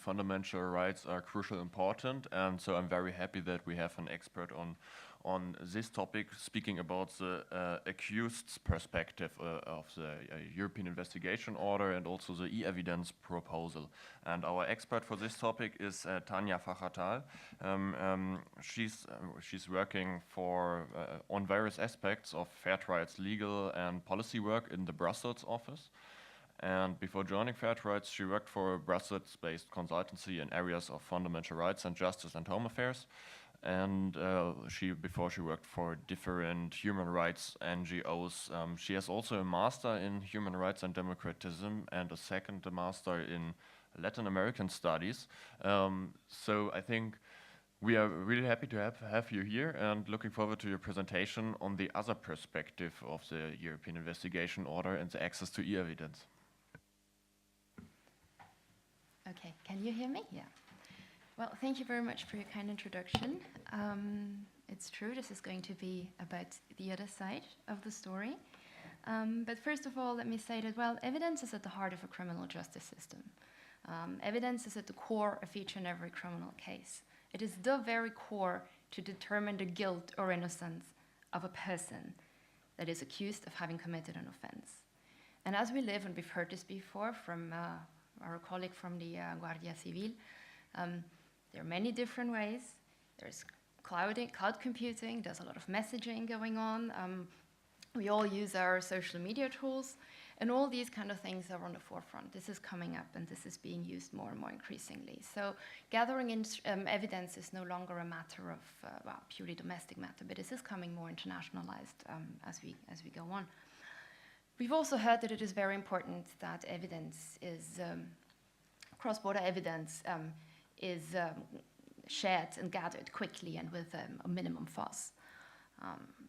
fundamental rights are crucial important, and so I'm very happy that we have an expert on this topic, speaking about the accused's perspective of the European investigation order and also the e-evidence proposal. And our expert for this topic is Tanja Fachertal. She's working on various aspects of fair trials legal and policy work in the Brussels office. And before joining Fair Trials, she worked for a Brussels-based consultancy in areas of fundamental rights and justice and home affairs. And before she worked for different human rights NGOs. She has also a master in human rights and democratism and a second master in Latin American studies. So I think we are really happy to have you here and looking forward to your presentation on the other perspective of the European investigation order and the access to e-evidence. Okay, can you hear me? Yeah. Well, thank you very much for your kind introduction. It's true, this is going to be about the other side of the story. But first of all, let me say that, well, evidence is at the heart of a criminal justice system. Evidence is at the core of each and every criminal case. It is the very core to determine the guilt or innocence of a person that is accused of having committed an offense. And as we live, and we've heard this before from our colleague from the Guardia Civil, there are many different ways. There's cloud computing, there's a lot of messaging going on. We all use our social media tools, and all these kind of things are on the forefront. This is coming up, and this is being used more and more increasingly. So gathering evidence is no longer a matter of purely domestic matter, but this is coming more internationalized as we go on. We've also heard that it is very important that evidence is, cross-border evidence is shared and gathered quickly and with a minimum fuss.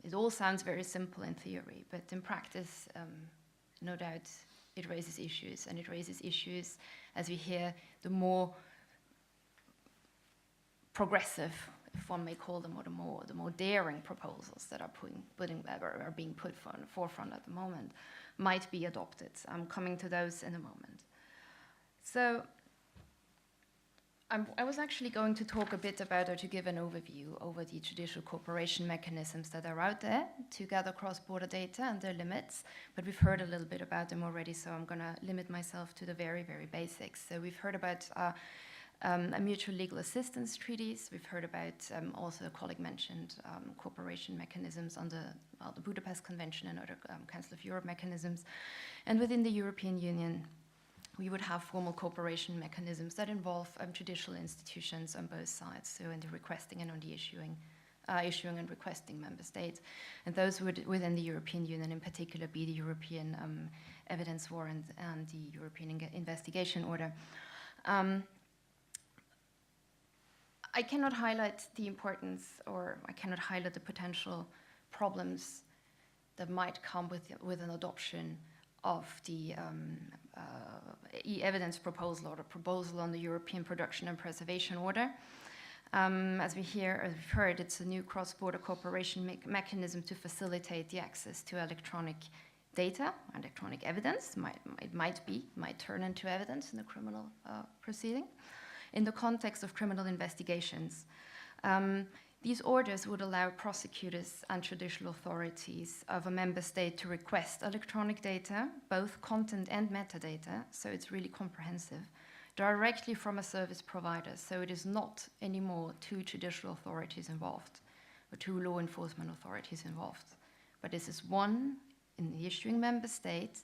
It all sounds very simple in theory, but in practice, no doubt it raises issues, and it raises issues, as we hear, the more progressive, if one may call them, or the more daring proposals that are being put on the forefront at the moment might be adopted. I'm coming to those in a moment. So I was actually going to talk a bit about, or to give an overview over the judicial cooperation mechanisms that are out there to gather cross-border data and their limits, but we've heard a little bit about them already, so I'm going to limit myself to the very, very basics. So we've heard about mutual legal assistance treaties. We've heard about, also a colleague mentioned, cooperation mechanisms under the Budapest Convention and other Council of Europe mechanisms. And within the European Union, we would have formal cooperation mechanisms that involve judicial institutions on both sides, so in the requesting and on the issuing and requesting member states. And those would, within the European Union in particular, be the European Evidence Warrant and the European Investigation Order. I cannot highlight the importance, or I cannot highlight the potential problems that might come with an adoption of the e-evidence proposal, or the proposal on the European Production and Preservation Order. As we've heard, it's a new cross-border cooperation mechanism to facilitate the access to electronic data, electronic evidence. It might turn into evidence in a criminal proceeding in the context of criminal investigations. These orders would allow prosecutors and judicial authorities of a member state to request electronic data, both content and metadata, so it's really comprehensive, directly from a service provider. So it is not anymore two judicial authorities involved, or two law enforcement authorities involved. But this is one in the issuing member state,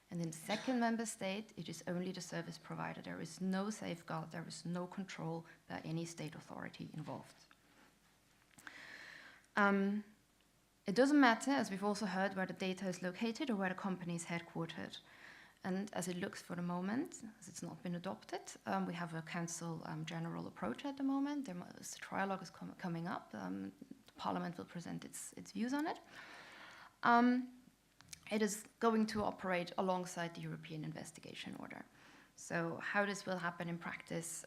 and in the second member state, it is only the service provider. There is no safeguard, there is no control by any state authority involved. It doesn't matter, as we've also heard, where the data is located or where the company is headquartered. And as it looks for the moment, as it's not been adopted, we have a Council general approach at the moment. The trialogue is coming up. The Parliament will present its views on it. It is going to operate alongside the European Investigation Order. So how this will happen in practice,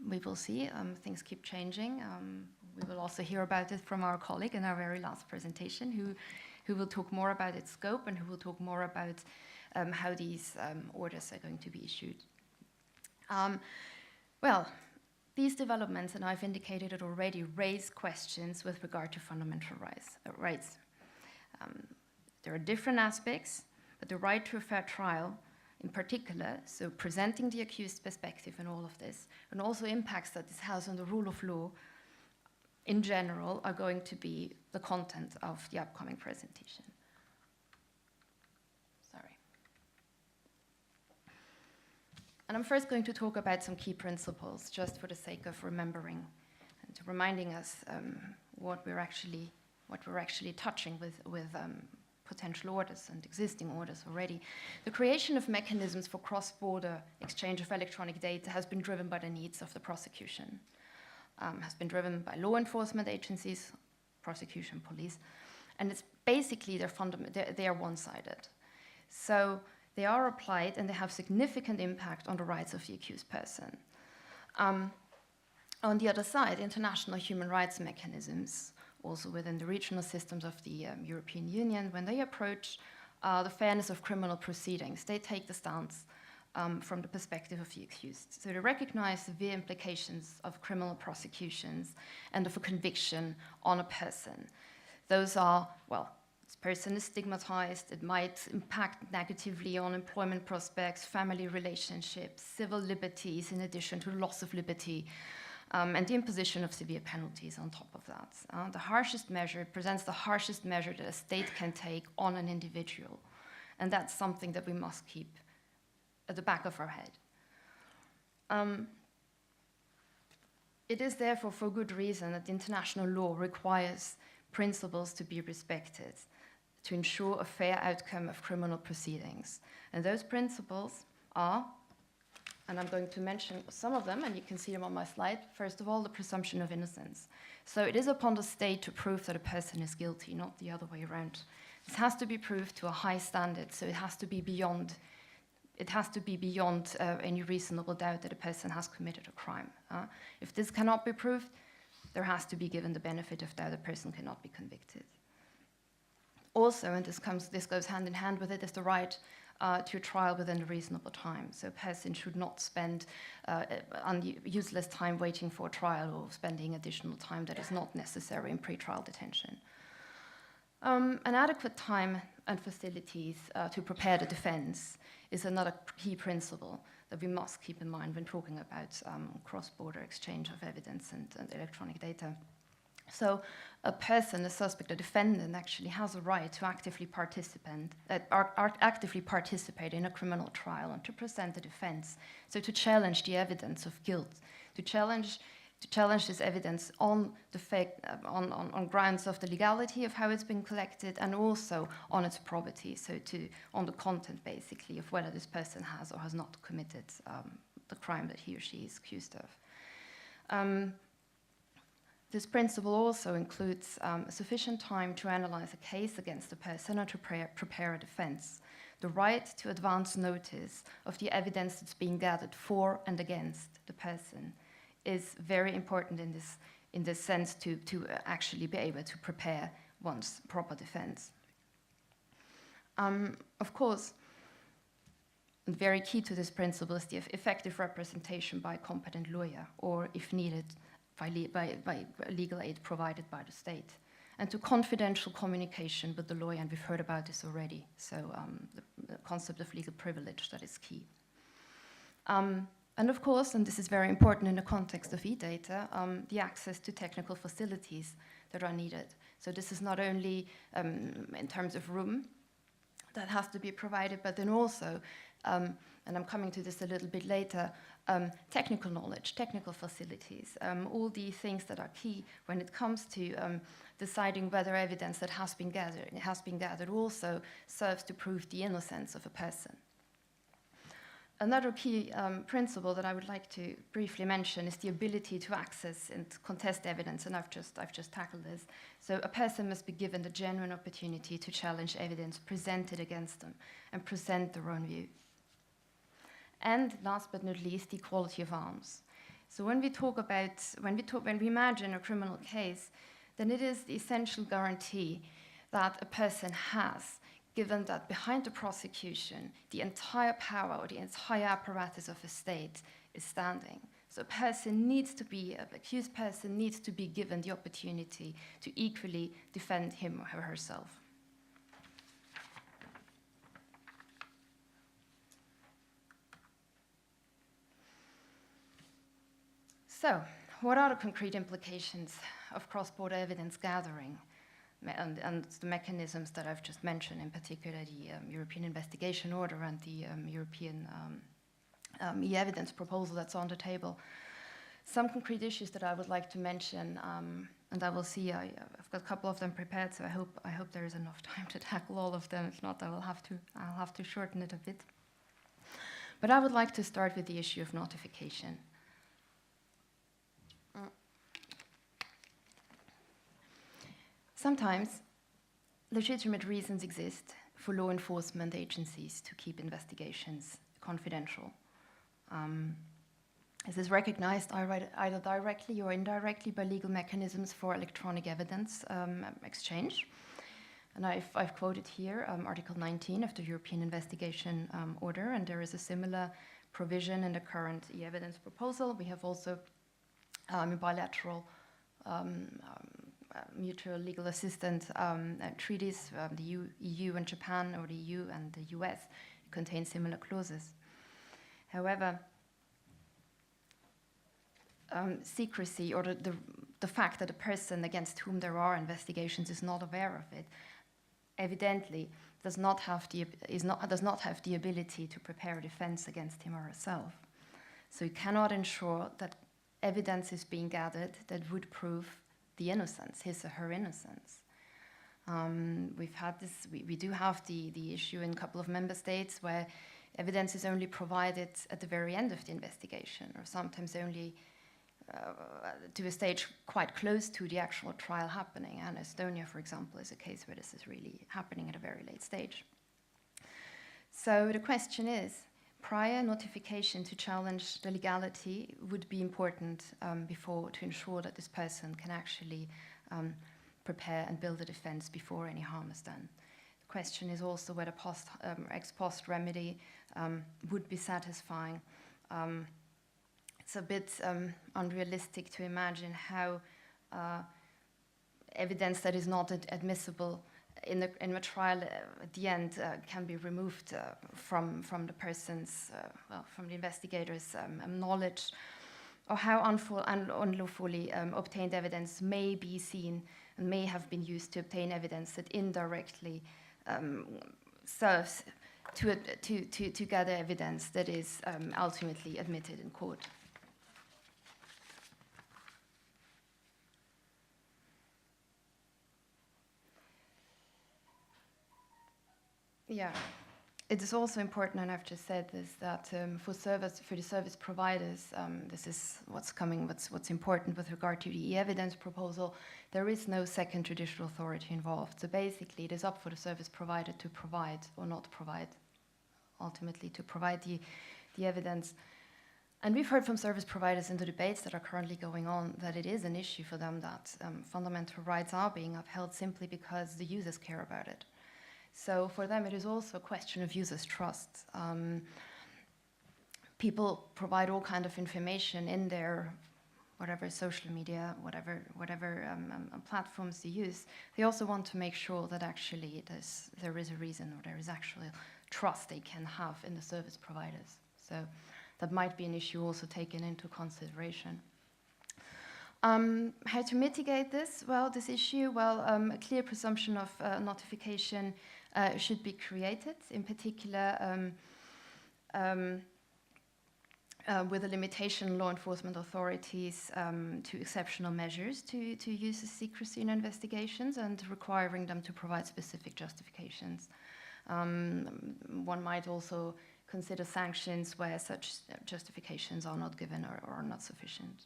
we will see. Things keep changing. We will also hear about it from our colleague in our very last presentation, who will talk more about its scope and who will talk more about how these orders are going to be issued. Well, these developments, and I've indicated it already, raise questions with regard to fundamental rights. There are different aspects, but the right to a fair trial in particular, so presenting the accused perspective in all of this, and also impacts that this has on the rule of law in general, are going to be the content of the upcoming presentation. Sorry. And I'm first going to talk about some key principles, just for the sake of remembering and reminding us what we're actually touching with potential orders and existing orders already. The creation of mechanisms for cross-border exchange of electronic data has been driven by the needs of the prosecution, has been driven by law enforcement agencies, prosecution, police, and it's basically they are one-sided. So they are applied and they have significant impact on the rights of the accused person. On the other side, international human rights mechanisms, also within the regional systems of the European Union, when they approach the fairness of criminal proceedings, they take the stance from the perspective of the accused. So they recognize severe implications of criminal prosecutions and of a conviction on a person. Those are, well, this person is stigmatized, it might impact negatively on employment prospects, family relationships, civil liberties, in addition to loss of liberty, and the imposition of severe penalties on top of that. The harshest measure presents the harshest measure that a state can take on an individual, and that's something that we must keep at the back of our head. It is therefore for good reason that international law requires principles to be respected to ensure a fair outcome of criminal proceedings. And those principles are, and I'm going to mention some of them, and you can see them on my slide. First of all, the presumption of innocence. So it is upon the state to prove that a person is guilty, not the other way around. This has to be proved to a high standard, so it has to be beyond any reasonable doubt that a person has committed a crime. If this cannot be proved, there has to be given the benefit of doubt, a person cannot be convicted. Also, and this goes hand in hand with it, is the right to a trial within a reasonable time. So a person should not spend useless time waiting for a trial or spending additional time that is not necessary in pre-trial detention. An adequate time and facilities to prepare the defense is another key principle that we must keep in mind when talking about cross-border exchange of evidence and electronic data. So a person, a suspect, a defendant actually has a right to actively participate in a criminal trial and to present a defense. So to challenge the evidence of guilt, to challenge this evidence on on grounds of the legality of how it's been collected and also on its probity, so on the content basically of whether this person has or has not committed the crime that he or she is accused of. This principle also includes sufficient time to analyze a case against a person or to prepare a defense. The right to advance notice of the evidence that's being gathered for and against the person is very important in this sense to actually be able to prepare one's proper defense. Of course, very key to this principle is the effective representation by a competent lawyer, or if needed, by legal aid provided by the state, and to confidential communication with the lawyer, and we've heard about this already, so the concept of legal privilege, that is key. And of course, and this is very important in the context of e-data, the access to technical facilities that are needed. So this is not only in terms of room that has to be provided, but then also, and I'm coming to this a little bit later, technical knowledge, technical facilities, all these things that are key when it comes to deciding whether evidence that has been gathered also serves to prove the innocence of a person. Another key principle that I would like to briefly mention is the ability to access and contest evidence, and I've just tackled this. So a person must be given the genuine opportunity to challenge evidence presented against them and present their own view. And last but not least, the equality of arms. So when we imagine a criminal case, then it is the essential guarantee that a person has, given that behind the prosecution, the entire power or the entire apparatus of a state is standing. So accused person needs to be given the opportunity to equally defend him or herself. So, what are the concrete implications of cross-border evidence gathering and the mechanisms that I've just mentioned, in particular the European Investigation Order and the European e-evidence proposal that's on the table? Some concrete issues that I would like to mention, and I will see, I've got a couple of them prepared, so I hope there is enough time to tackle all of them. If not, I'll have to shorten it a bit. But I would like to start with the issue of notification. Sometimes legitimate reasons exist for law enforcement agencies to keep investigations confidential. This is recognized either directly or indirectly by legal mechanisms for electronic evidence exchange. And I've quoted here Article 19 of the European Investigation Order, and there is a similar provision in the current e-evidence proposal. We have also bilateral mutual legal assistance treaties, the EU and Japan, or the EU and the US, contain similar clauses. However, secrecy, or the fact that a person against whom there are investigations is not aware of it, evidently does not have the ability to prepare a defense against him or herself. So you cannot ensure that evidence is being gathered that would prove the innocence, his or her innocence. We've had this, we do have the issue in a couple of member states where evidence is only provided at the very end of the investigation, or sometimes only to a stage quite close to the actual trial happening. And Estonia, for example, is a case where this is really happening at a very late stage. So the question is, prior notification to challenge the legality would be important to ensure that this person can actually prepare and build a defense before any harm is done. The question is also whether ex post remedy would be satisfying. It's a bit unrealistic to imagine how evidence that is not admissible in a trial at the end can be removed from the person's, from the investigator's knowledge, or how unlawfully obtained evidence may be seen and may have been used to obtain evidence that indirectly serves to gather evidence that is ultimately admitted in court. Yeah, it is also important, and I've just said this, that for the service providers, this is what's important with regard to the e-evidence proposal. There is no second judicial authority involved. So basically, it is up for the service provider to provide or not provide, ultimately to provide the evidence. And we've heard from service providers in the debates that are currently going on that it is an issue for them that fundamental rights are being upheld simply because the users care about it. So for them, it is also a question of users' trust. People provide all kind of information in their whatever social media, whatever platforms they use. They also want to make sure that actually there is a reason, or there is actually trust they can have in the service providers. So that might be an issue also taken into consideration. How to mitigate this? Well, this issue, a clear presumption of notification should be created, in particular with a limitation law enforcement authorities to exceptional measures to use the secrecy in investigations, and requiring them to provide specific justifications. One might also consider sanctions where such justifications are not given or are not sufficient.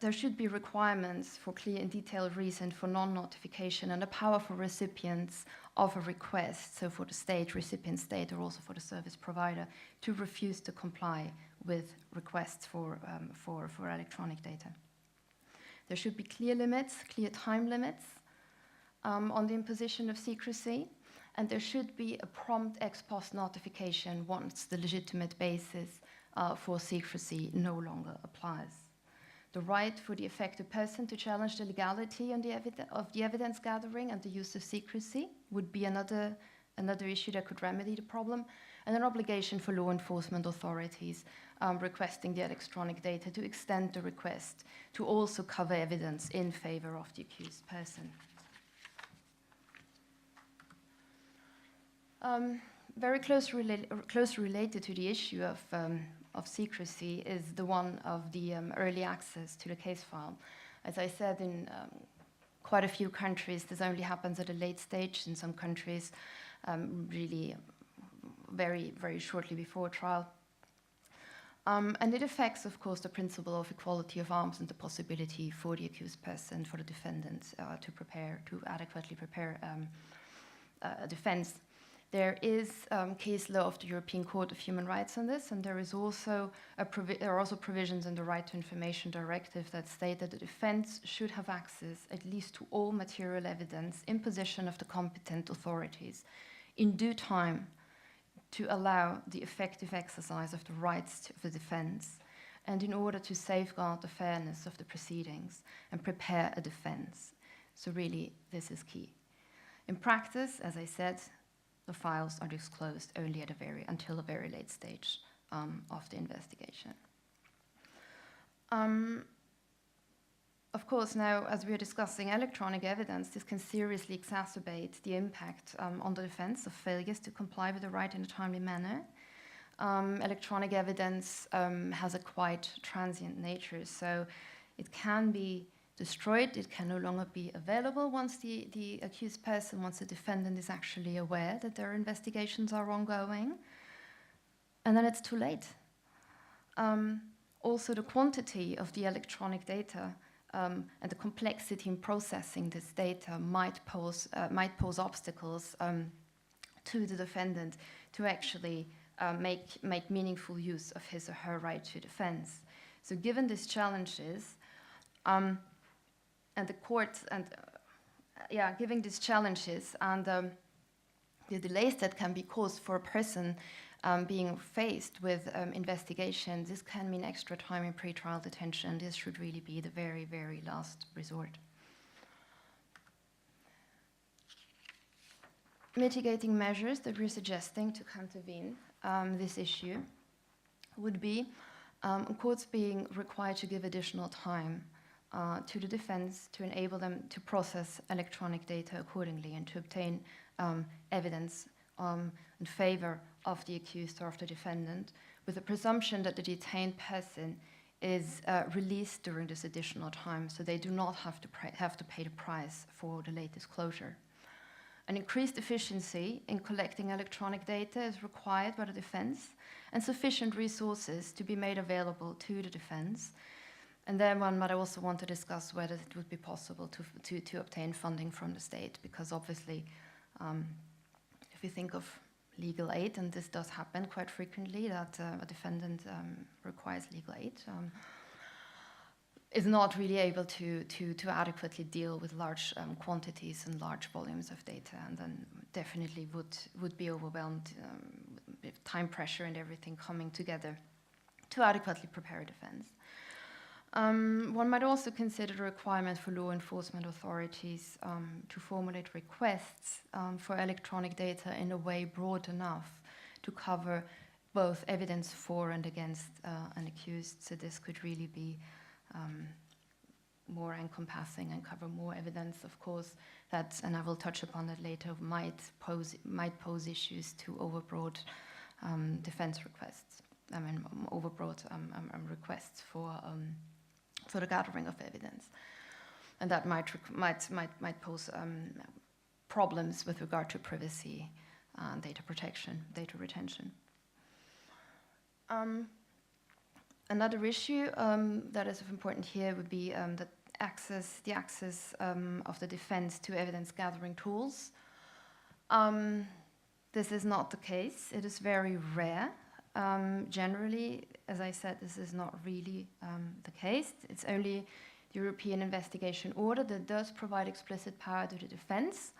There should be requirements for clear and detailed reason for non-notification, and a power for recipients of a request, so for the state, recipient state, or also for the service provider, to refuse to comply with requests for electronic data. There should be clear limits, clear time limits on the imposition of secrecy, and there should be a prompt ex post notification once the legitimate basis for secrecy no longer applies. The right for the affected person to challenge the legality of the evidence gathering and the use of secrecy would be another issue that could remedy the problem, and an obligation for law enforcement authorities requesting the electronic data to extend the request to also cover evidence in favor of the accused person. Very closely related to the issue of secrecy is the one of the early access to the case file. As I said, in quite a few countries, this only happens at a late stage. In some countries, really very, very shortly before trial. And it affects, of course, the principle of equality of arms and the possibility for the accused person, for the defendant, to adequately prepare a defense. There is case law of the European Court of Human Rights on this, and there is also there are also provisions in the Right to Information Directive that state that the defense should have access at least to all material evidence in possession of the competent authorities in due time to allow the effective exercise of the rights of the defense, and in order to safeguard the fairness of the proceedings and prepare a defense. So really, this is key. In practice, as I said, the files are disclosed only at until a very late stage of the investigation. Of course, now, as we are discussing electronic evidence, this can seriously exacerbate the impact on the defense of failures to comply with the right in a timely manner. Electronic evidence has a quite transient nature, so it can be destroyed, it can no longer be available once the accused person, once the defendant is actually aware that their investigations are ongoing, and then it's too late. Also, the quantity of the electronic data and the complexity in processing this data might pose obstacles to the defendant to actually make meaningful use of his or her right to defense. So given these challenges, and the court, and given these challenges and the delays that can be caused for a person being faced with investigation, this can mean extra time in pretrial detention. This should really be the very, very last resort. Mitigating measures that we're suggesting to countervene this issue would be courts being required to give additional time to the defense to enable them to process electronic data accordingly and to obtain evidence in favor of the accused or of the defendant, with the presumption that the detained person is released during this additional time, so they do not have to pay the price for the late disclosure. An increased efficiency in collecting electronic data is required by the defense, and sufficient resources to be made available to the defense. And then one might also want to discuss whether it would be possible to obtain funding from the state, because obviously, if you think of legal aid, and this does happen quite frequently, that a defendant requires legal aid, is not really able to adequately deal with large quantities and large volumes of data, and then definitely would be overwhelmed with time pressure and everything coming together to adequately prepare a defense. One might also consider the requirement for law enforcement authorities to formulate requests for electronic data in a way broad enough to cover both evidence for and against an accused. So this could really be more encompassing and cover more evidence, of course, that, and I will touch upon that later, might pose issues to overbroad defense requests. I mean, overbroad requests for the gathering of evidence, and that might pose problems with regard to privacy, data protection, data retention. Another issue that is important here would be the access of the defense to evidence gathering tools. This is not the case. It is very rare. Generally, as I said, this is not really the case. It's only the European Investigation Order that does provide explicit power to the defense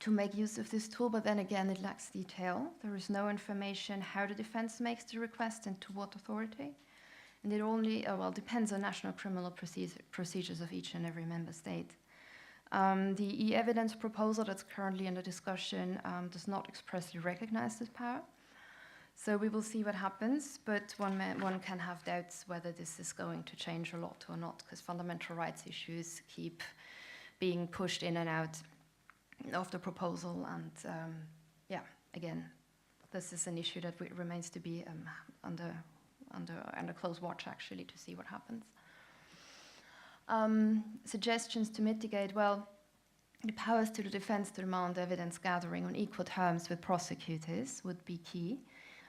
to make use of this tool, but then again, it lacks detail. There is no information how the defense makes the request and to what authority. And it only, depends on national criminal procedures of each and every member state. The e-evidence proposal that's currently under discussion does not expressly recognize this power. So we will see what happens, but one can have doubts whether this is going to change a lot or not, because fundamental rights issues keep being pushed in and out of the proposal. And again, this is an issue that remains to be under close watch, actually, to see what happens. Suggestions to mitigate, well, the powers to the defense to demand evidence gathering on equal terms with prosecutors would be key,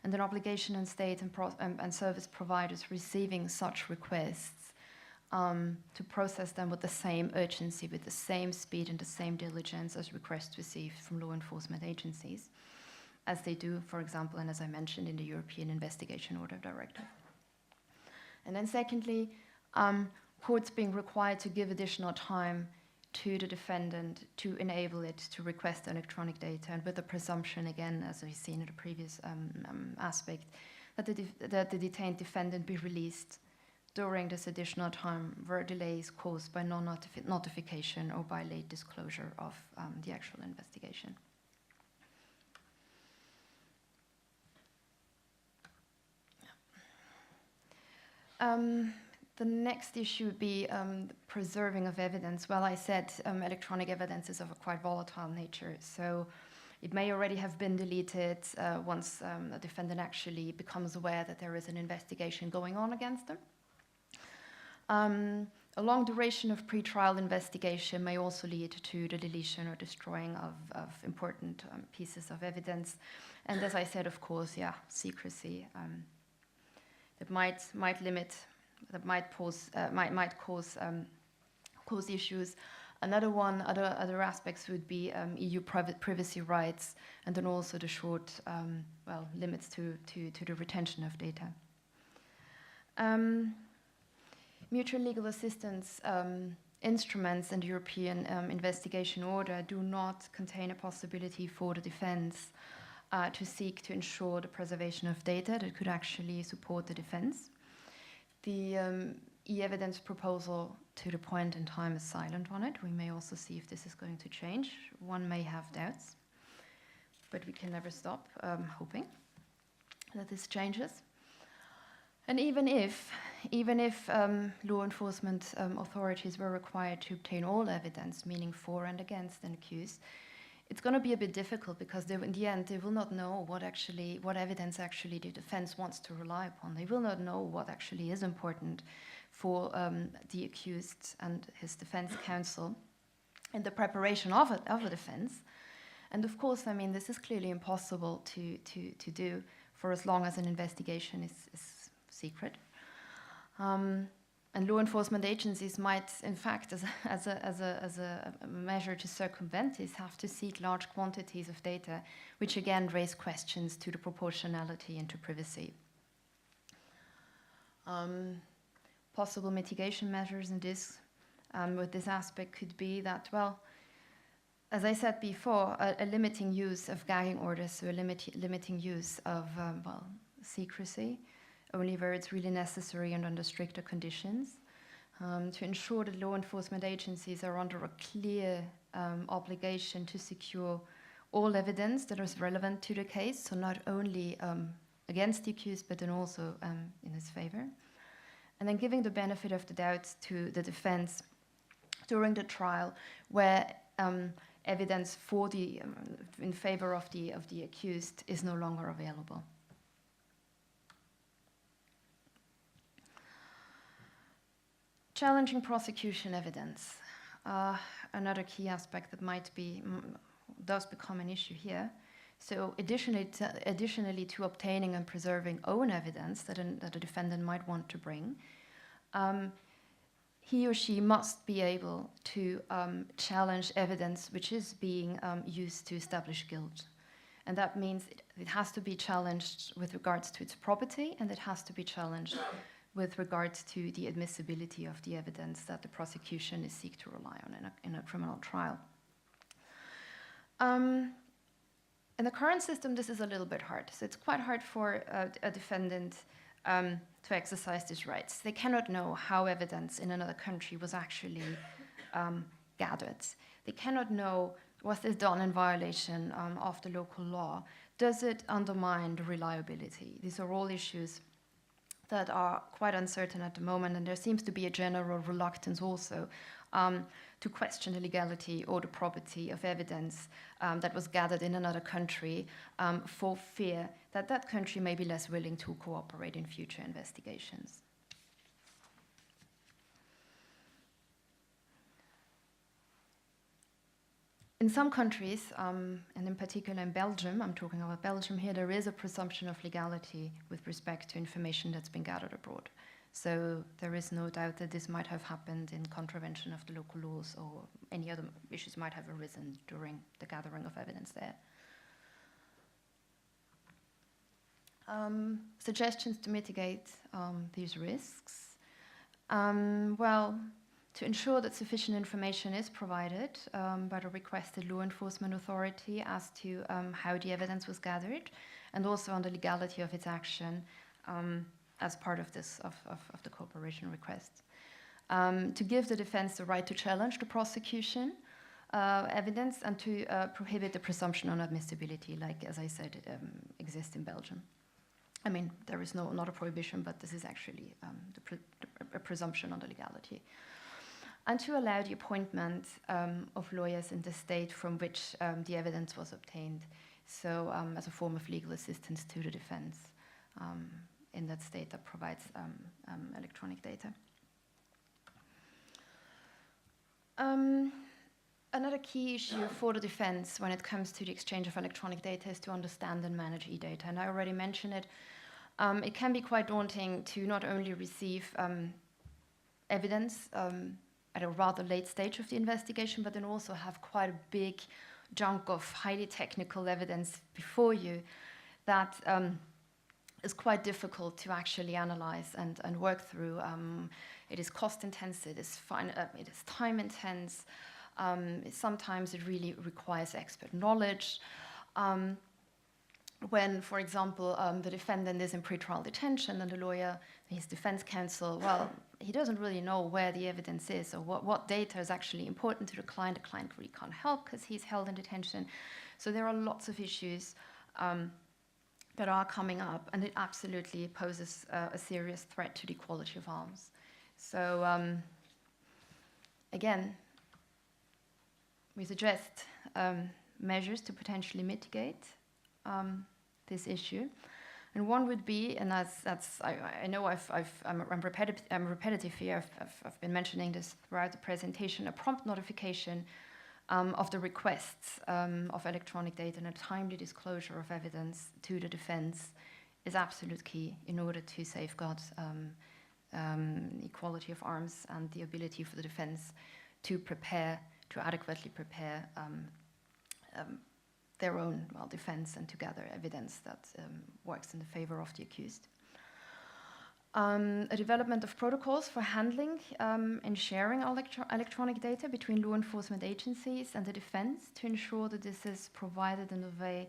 and an obligation on state and service providers receiving such requests to process them with the same urgency, with the same speed and the same diligence as requests received from law enforcement agencies, as they do, for example, and as I mentioned, in the European Investigation Order Directive. And then secondly, courts being required to give additional time to the defendant to enable it to request electronic data, and with the presumption, again, as we've seen in the previous aspect, that the detained defendant be released during this additional time where delays caused by non-notification or by late disclosure of the actual investigation. The next issue would be preserving of evidence. Well, I said electronic evidence is of a quite volatile nature, so it may already have been deleted once a defendant actually becomes aware that there is an investigation going on against them. A long duration of pretrial investigation may also lead to the deletion or destroying of important pieces of evidence. And as I said, of course, secrecy that might limit, that might cause issues. Other aspects would be EU private privacy rights, and then also the short limits to the retention of data. Mutual legal assistance instruments in the European Investigation Order do not contain a possibility for the defense to seek to ensure the preservation of data that could actually support the defense. The e-evidence proposal, to the point in time, is silent on it. We may also see if this is going to change. One may have doubts, but we can never stop hoping that this changes. And even if law enforcement authorities were required to obtain all evidence, meaning for and against an accused, it's going to be a bit difficult, because in the end they will not know what evidence actually the defense wants to rely upon. They will not know what actually is important for the accused and his defense counsel in the preparation of a defense. And of course, I mean, this is clearly impossible to do for as long as an investigation is secret. And law enforcement agencies might, in fact, as a measure to circumvent this, have to seek large quantities of data, which again raise questions to the proportionality and to privacy. Possible mitigation measures in this, with this aspect, could be that, well, as I said before, a limiting use of gagging orders, so a limiting use of secrecy, only where it's really necessary and under stricter conditions, to ensure that law enforcement agencies are under a clear obligation to secure all evidence that is relevant to the case, so not only against the accused, but then also in his favor. And then giving the benefit of the doubt to the defense during the trial, where evidence for in favor of the accused is no longer available. Challenging prosecution evidence, another key aspect that does become an issue here. So additionally to obtaining and preserving own evidence that a defendant might want to bring, he or she must be able to challenge evidence which is being used to establish guilt. And that means it has to be challenged with regards to its property, and it has to be challenged with regards to the admissibility of the evidence that the prosecution is seek to rely on in a criminal trial. In the current system, this is a little bit hard. So it's quite hard for a defendant to exercise these rights. They cannot know how evidence in another country was actually gathered. They cannot know, was this done in violation of the local law? Does it undermine the reliability? These are all issues that are quite uncertain at the moment, and there seems to be a general reluctance also to question the legality or the property of evidence that was gathered in another country for fear that that country may be less willing to cooperate in future investigations. In some countries, and in particular in Belgium, I'm talking about Belgium here, there is a presumption of legality with respect to information that's been gathered abroad. So there is no doubt that this might have happened in contravention of the local laws, or any other issues might have arisen during the gathering of evidence there. Suggestions to mitigate these risks. Well, to ensure that sufficient information is provided by the requested law enforcement authority as to how the evidence was gathered, and also on the legality of its action as part of this of the cooperation request. To give the defense the right to challenge the prosecution evidence, and to prohibit the presumption on admissibility, like, as I said, exists in Belgium. I mean, there is not a prohibition, but this is actually a presumption on the legality. And to allow the appointment of lawyers in the state from which the evidence was obtained, so as a form of legal assistance to the defense in that state that provides electronic data. Another key issue for the defense when it comes to the exchange of electronic data is to understand and manage e-data. And I already mentioned it. It can be quite daunting to not only receive evidence at a rather late stage of the investigation, but then also have quite a big chunk of highly technical evidence before you that is quite difficult to actually analyze and work through. It is cost intensive, it is time intense. Sometimes it really requires expert knowledge. When, for example, the defendant is in pretrial detention and the lawyer, his defense counsel, well, he doesn't really know where the evidence is or what data is actually important to the client really can't help because he's held in detention. So there are lots of issues that are coming up, and it absolutely poses a serious threat to the quality of arms. So again, we suggest measures to potentially mitigate this issue, and one would be, and I know I'm repetitive here. I've been mentioning this throughout the presentation. A prompt notification of the requests of electronic data and a timely disclosure of evidence to the defense is absolute key in order to safeguard equality of arms and the ability for the defense to adequately prepare their own defense and to gather evidence that works in the favor of the accused. A development of protocols for handling and sharing electronic data between law enforcement agencies and the defense to ensure that this is provided in a way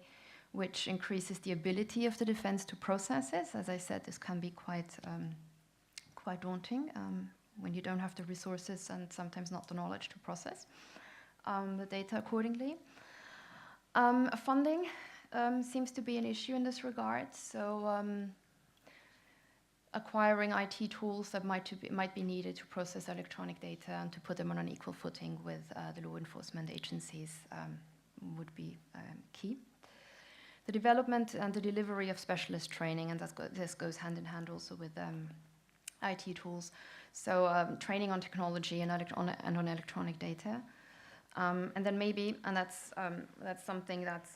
which increases the ability of the defense to process it. As I said, this can be quite daunting when you don't have the resources and sometimes not the knowledge to process the data accordingly. Funding seems to be an issue in this regard. So acquiring IT tools that might be needed to process electronic data and to put them on an equal footing with the law enforcement agencies would be key. The development and the delivery of specialist training, and this goes hand in hand also with IT tools. So training on technology and on electronic data. And then maybe, and that's something that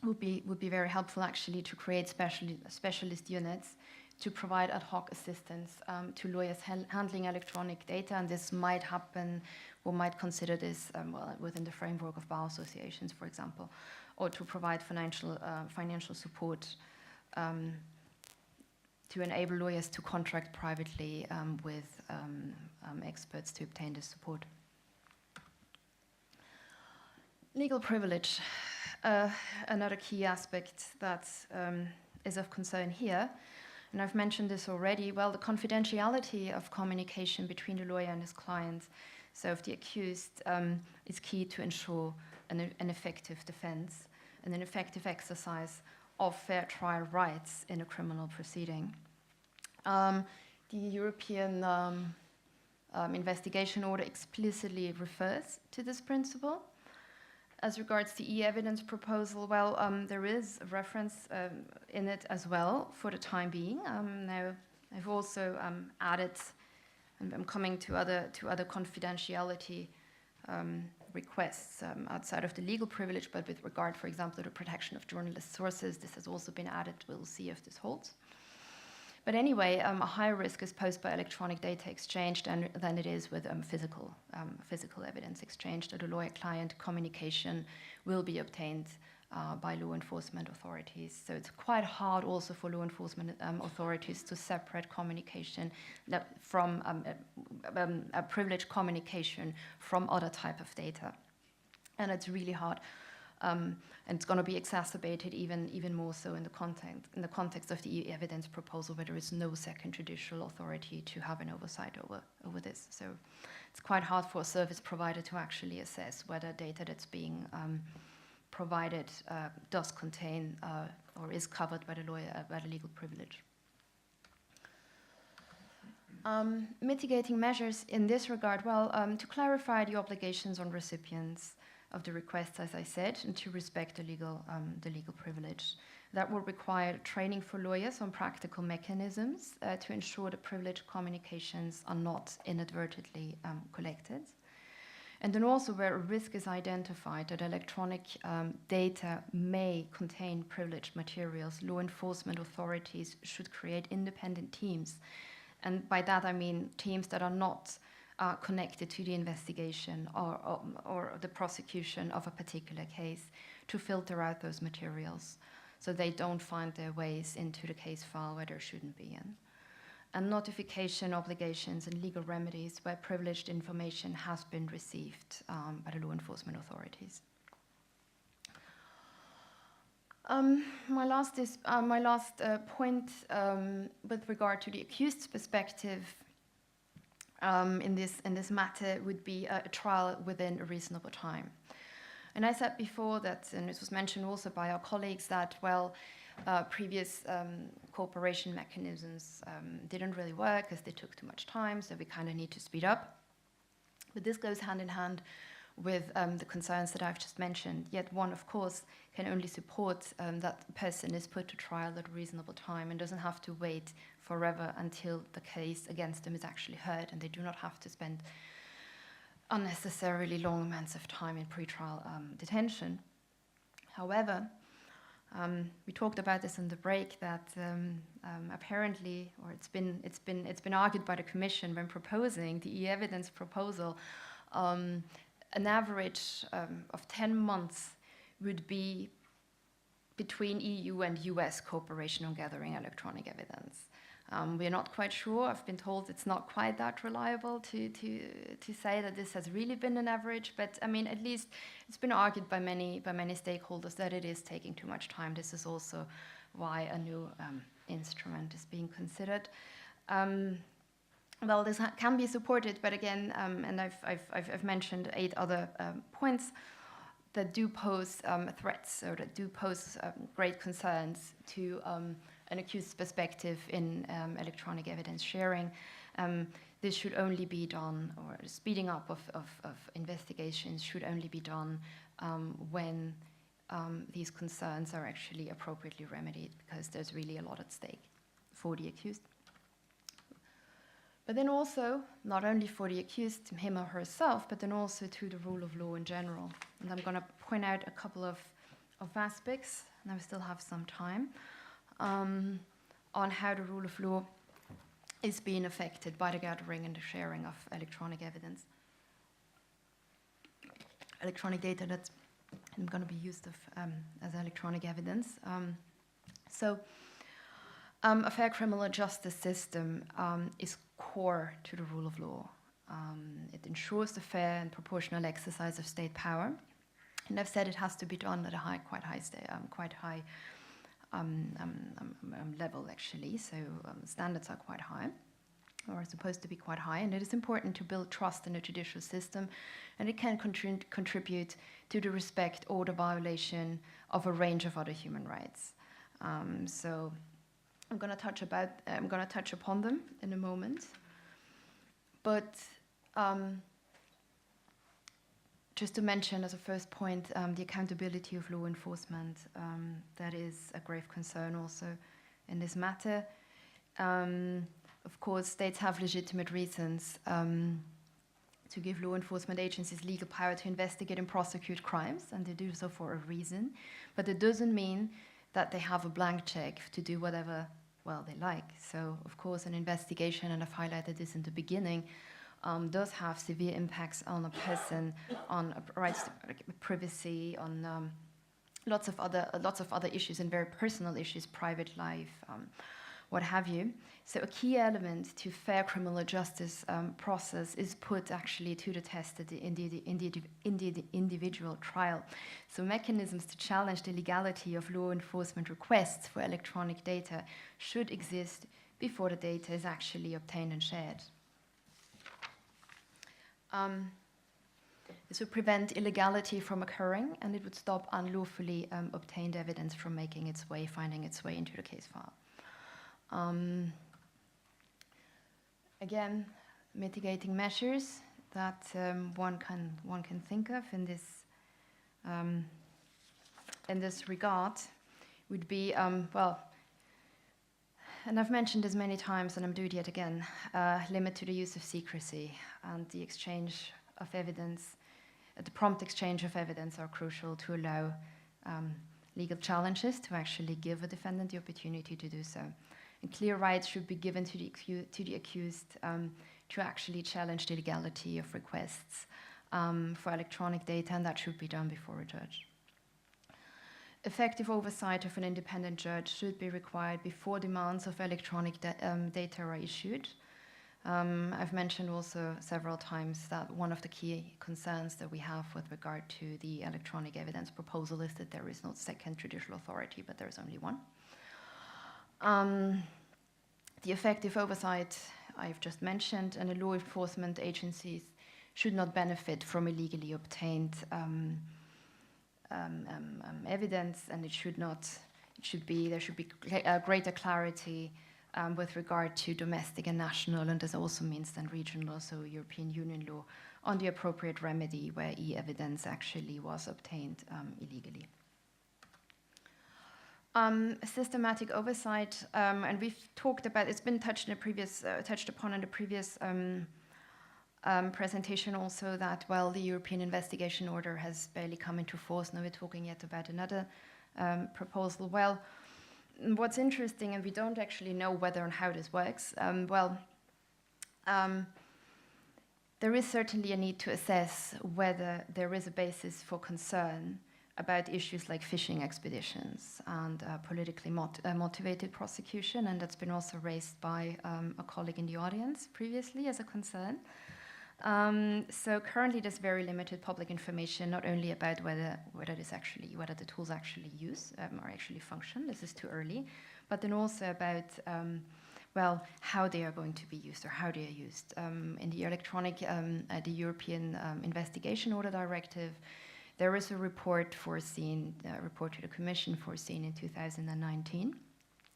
would be very helpful actually, to create specialist units to provide ad hoc assistance to lawyers handling electronic data, and this might happen, or might consider this within the framework of bar associations, for example, or to provide financial support to enable lawyers to contract privately with experts to obtain this support. Legal privilege, another key aspect that is of concern here, and I've mentioned this already. Well, the confidentiality of communication between the lawyer and his client, so if the accused, is key to ensure an effective defense and an effective exercise of fair trial rights in a criminal proceeding. The European investigation order explicitly refers to this principle. As regards the e-evidence proposal, well, there is a reference in it as well for the time being. Now, I've also added, and I'm coming to other confidentiality requests outside of the legal privilege, but with regard, for example, to the protection of journalist sources, this has also been added. We'll see if this holds. But anyway, a higher risk is posed by electronic data exchange than it is with physical evidence exchange. That a lawyer-client communication will be obtained by law enforcement authorities. So it's quite hard also for law enforcement authorities to separate communication from a privileged communication from other type of data. And it's really hard. And it's going to be exacerbated even more so in the context of the e-evidence proposal, where there is no second judicial authority to have an oversight over this. So it's quite hard for a service provider to actually assess whether data that's being provided does contain or is covered by the legal privilege. Mitigating measures in this regard, well, to clarify the obligations on recipients of the requests, as I said, and to respect the legal privilege. That will require training for lawyers on practical mechanisms to ensure that privileged communications are not inadvertently collected. And then also where a risk is identified that electronic data may contain privileged materials, law enforcement authorities should create independent teams. And by that I mean teams that are not connected to the investigation or the prosecution of a particular case, to filter out those materials so they don't find their ways into the case file where there shouldn't be in. And notification obligations and legal remedies where privileged information has been received by the law enforcement authorities. My last point with regard to the accused's perspective in this matter would be a trial within a reasonable time. And I said before that, and this was mentioned also by our colleagues, that, well, previous cooperation mechanisms didn't really work because they took too much time, so we kind of need to speed up. But this goes hand in hand with the concerns that I've just mentioned. Yet one, of course, can only support that the person is put to trial at a reasonable time and doesn't have to wait forever until the case against them is actually heard, and they do not have to spend unnecessarily long amounts of time in pretrial detention. However, we talked about this in the break, that apparently, or it's been argued by the Commission when proposing the e-evidence proposal, an average of 10 months would be between EU and US cooperation on gathering electronic evidence. We're not quite sure. I've been told it's not quite that reliable to say that this has really been an average, but I mean, at least it's been argued by many stakeholders that it is taking too much time. This is also why a new instrument is being considered. Well, this can be supported, but again, and I've mentioned 8 other points that do pose threats, or that do pose great concerns to an accused's perspective in electronic evidence sharing. This should only be done, or speeding up of investigations should only be done when these concerns are actually appropriately remedied, because there's really a lot at stake for the accused. But then also, not only for the accused, him or herself, but then also to the rule of law in general. And I'm going to point out a couple of aspects, and I still have some time, on how the rule of law is being affected by the gathering and the sharing of electronic evidence. Electronic data that's going to be used as electronic evidence. A fair criminal justice system is core to the rule of law. It ensures the fair and proportional exercise of state power. And I've said it has to be done at a quite high level, actually. So standards are quite high, or are supposed to be quite high, and it is important to build trust in the judicial system, and it can contribute to the respect or the violation of a range of other human rights. So I'm going to touch upon them in a moment, but just to mention as a first point, the accountability of law enforcement, that is a grave concern also in this matter. Of course, states have legitimate reasons to give law enforcement agencies legal power to investigate and prosecute crimes, and they do so for a reason. But it doesn't mean that they have a blank check to do whatever, well, they like. So, of course, an investigation, and I've highlighted this in the beginning, does have severe impacts on a person, on rights to privacy, on lots of other issues, and very personal issues, private life, what have you. So a key element to fair criminal justice process is put actually to the test in the individual trial. So mechanisms to challenge the legality of law enforcement requests for electronic data should exist before the data is actually obtained and shared. This would prevent illegality from occurring, and it would stop unlawfully obtained evidence from finding its way into the case file. Again, mitigating measures that one can think of in this regard would be well, and I've mentioned this many times, and I'm doing it yet again, limit to the use of secrecy, and the exchange of evidence, the prompt exchange of evidence are crucial to allow legal challenges to actually give a defendant the opportunity to do so. And clear rights should be given to the accused to actually challenge the legality of requests for electronic data, and that should be done before a judge. Effective oversight of an independent judge should be required before demands of electronic data are issued. I've mentioned also several times that one of the key concerns that we have with regard to the electronic evidence proposal is that there is no second judicial authority, but there is only one. The effective oversight I've just mentioned, and the law enforcement agencies should not benefit from illegally obtained evidence, and there should be greater clarity with regard to domestic and national, and this also means then regional, so European Union law, on the appropriate remedy where e-evidence actually was obtained illegally. Systematic oversight, and we've talked about, it's been touched upon in the previous presentation also, that, well, the European investigation order has barely come into force. Now we're talking yet about another proposal. Well, what's interesting, and we don't actually know whether and how this works, there is certainly a need to assess whether there is a basis for concern about issues like fishing expeditions and politically motivated prosecution, and that's been also raised by a colleague in the audience previously as a concern. So currently there's very limited public information, not only about whether the tools actually use or actually function, this is too early, but then also about well, how they are going to be used, or how they are used. In the the European Investigation Order Directive, there is a report foreseen, report to the Commission foreseen in 2019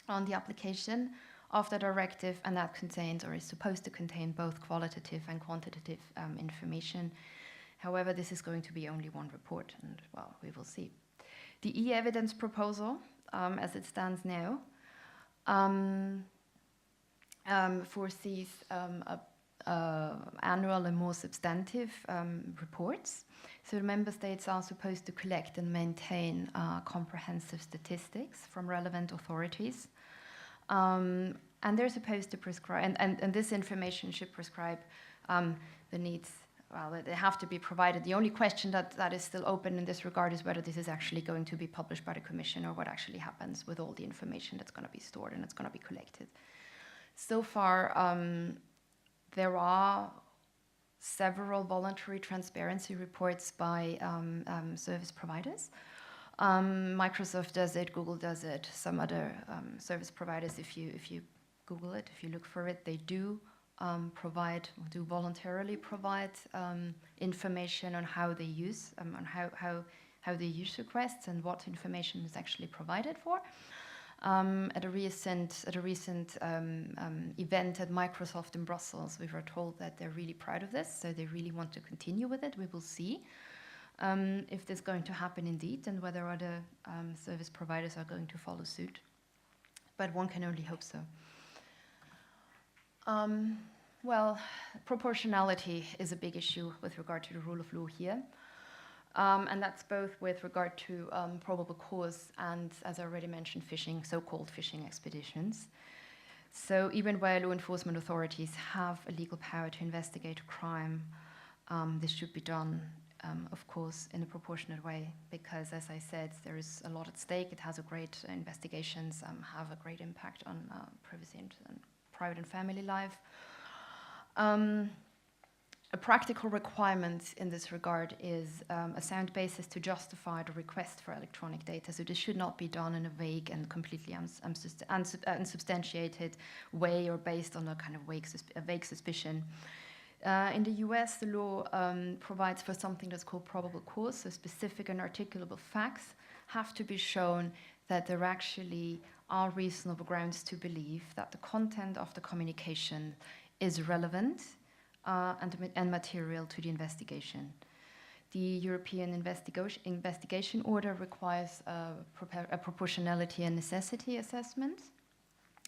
on the application of the directive, and that contains, or is supposed to contain, both qualitative and quantitative information. However, this is going to be only one report, and, well, we will see. The e-evidence proposal, as it stands now, foresees annual and more substantive reports. So the member states are supposed to collect and maintain comprehensive statistics from relevant authorities. And they're supposed to prescribe, and this information should prescribe the needs, well, they have to be provided. The only question that is still open in this regard is whether this is actually going to be published by the Commission, or what actually happens with all the information that's going to be stored and it's going to be collected. So far, there are several voluntary transparency reports by service providers. Microsoft does it, Google does it, some other service providers, if you Google it, if you look for it, they do voluntarily provide information on how they use, on how they use requests and what information is actually provided for. At a recent event at Microsoft in Brussels, we were told that they're really proud of this, so they really want to continue with it. We will see if this is going to happen indeed, and whether other service providers are going to follow suit. But one can only hope so. Well, proportionality is a big issue with regard to the rule of law here. And that's both with regard to probable cause and, as I already mentioned, fishing, so-called fishing expeditions. So even where law enforcement authorities have a legal power to investigate a crime, this should be done, of course, in a proportionate way, because, as I said, there is a lot at stake. It has a great investigations have a great impact on privacy and private and family life. A practical requirement in this regard is a sound basis to justify the request for electronic data. So this should not be done in a vague and completely unsubstantiated way or based on a kind of vague suspicion. In the US, the law provides for something that's called probable cause, so specific and articulable facts have to be shown that there actually are reasonable grounds to believe that the content of the communication is relevant and material to the investigation. The European investigation order requires a proportionality and necessity assessment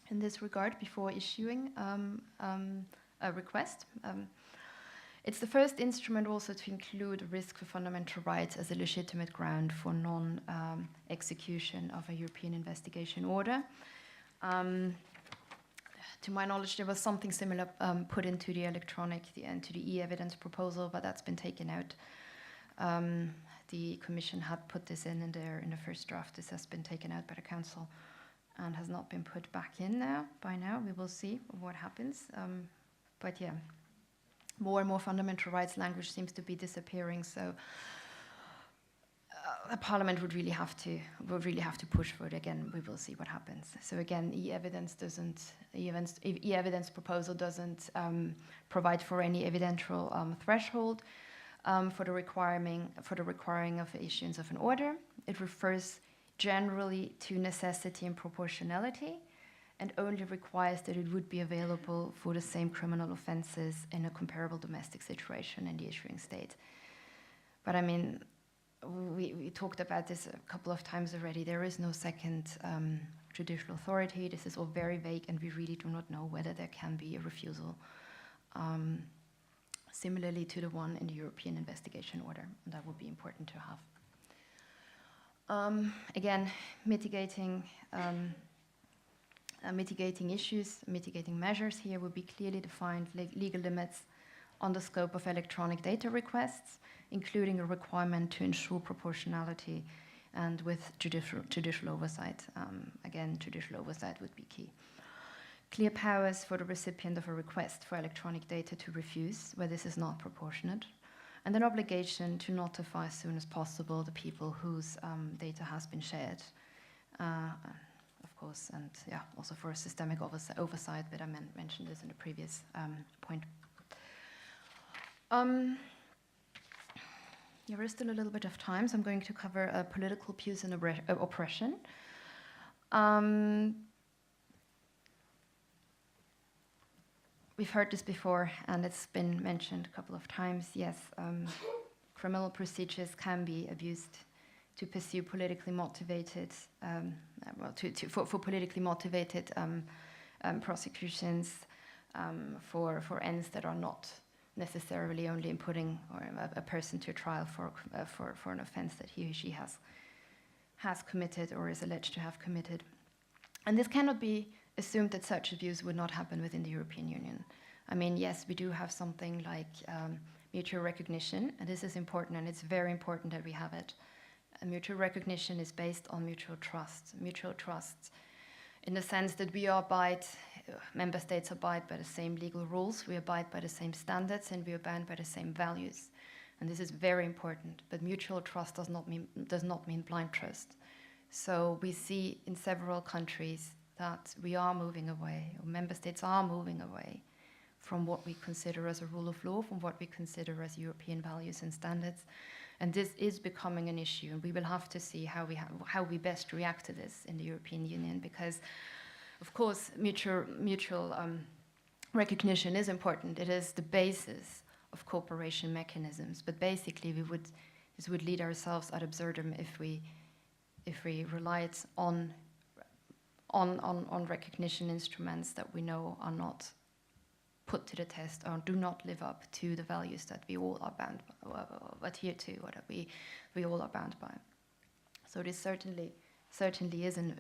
in this regard before issuing a request. It's the first instrument also to include risk for fundamental rights as a legitimate ground for non-execution of a European investigation order. To my knowledge, there was something similar put into the e-evidence proposal, but that's been taken out. The Commission had put this in the first draft. This has been taken out by the Council and has not been put back in now. By now, we will see what happens. But yeah, more and more fundamental rights language seems to be disappearing. So the Parliament would really have to push for it again. We will see what happens. So again, e-evidence proposal doesn't provide for any evidential threshold for the requiring of the issuance of an order. It refers generally to necessity and proportionality, and only requires that it would be available for the same criminal offences in a comparable domestic situation in the issuing state. But I mean, we talked about this a couple of times already. There is no second judicial authority. This is all very vague, and we really do not know whether there can be a refusal, similarly to the one in the European investigation order. And that would be important to have. Again, mitigating issues, mitigating measures here would be clearly defined legal limits on the scope of electronic data requests, including a requirement to ensure proportionality and with judicial oversight. Again, judicial oversight would be key. Clear powers for the recipient of a request for electronic data to refuse where this is not proportionate, and an obligation to notify as soon as possible the people whose data has been shared. Of course, and yeah, also for a systemic oversight, but I mentioned this in the previous point. There is still a little bit of time, so I'm going to cover political abuse and oppression. We've heard this before, and it's been mentioned a couple of times. Yes, criminal procedures can be abused to pursue politically motivated, for politically motivated prosecutions, for ends that are not necessarily only in putting a person to trial for an offence that he or she has committed or is alleged to have committed. And this cannot be assumed that such abuse would not happen within the European Union. I mean, yes, we do have something like mutual recognition, and this is important, and it's very important that we have it. Mutual recognition is based on mutual trust in the sense that we abide member states abide by the same legal rules, we abide by the same standards, and we abide by the same values. And this is very important, but mutual trust does not mean blind trust. So we see in several countries that we are moving away, or member states are moving away from what we consider as a rule of law, from what we consider as European values and standards. And this is becoming an issue, and we will have to see how we best react to this in the European Union, because, of course, mutual recognition is important. It is the basis of cooperation mechanisms. But basically, this would lead ourselves ad absurdum if we relied on recognition instruments that we know are not put to the test or do not live up to the values that we all are bound adhere to, or that we all are bound by. So this certainly is an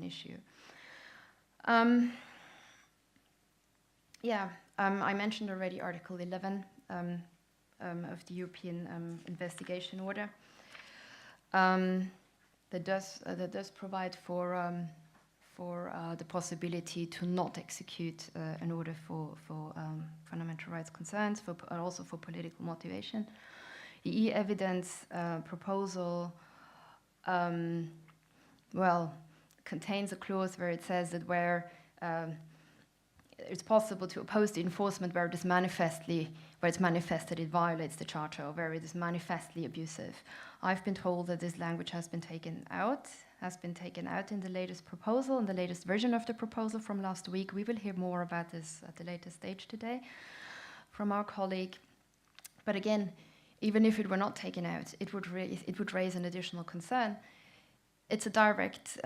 issue. I mentioned already Article 11 of the European Investigation Order. That does provide for the possibility to not execute an order for fundamental rights concerns, also for political motivation. The e-evidence proposal, contains a clause where it says that where it's possible to oppose the enforcement where it's manifested it violates the Charter, or where it is manifestly abusive. I've been told that this language has been taken out in the latest proposal, in the latest version of the proposal from last week. We will hear more about this at the later stage today from our colleague. But again, even if it were not taken out, it would raise an additional concern. It's a direct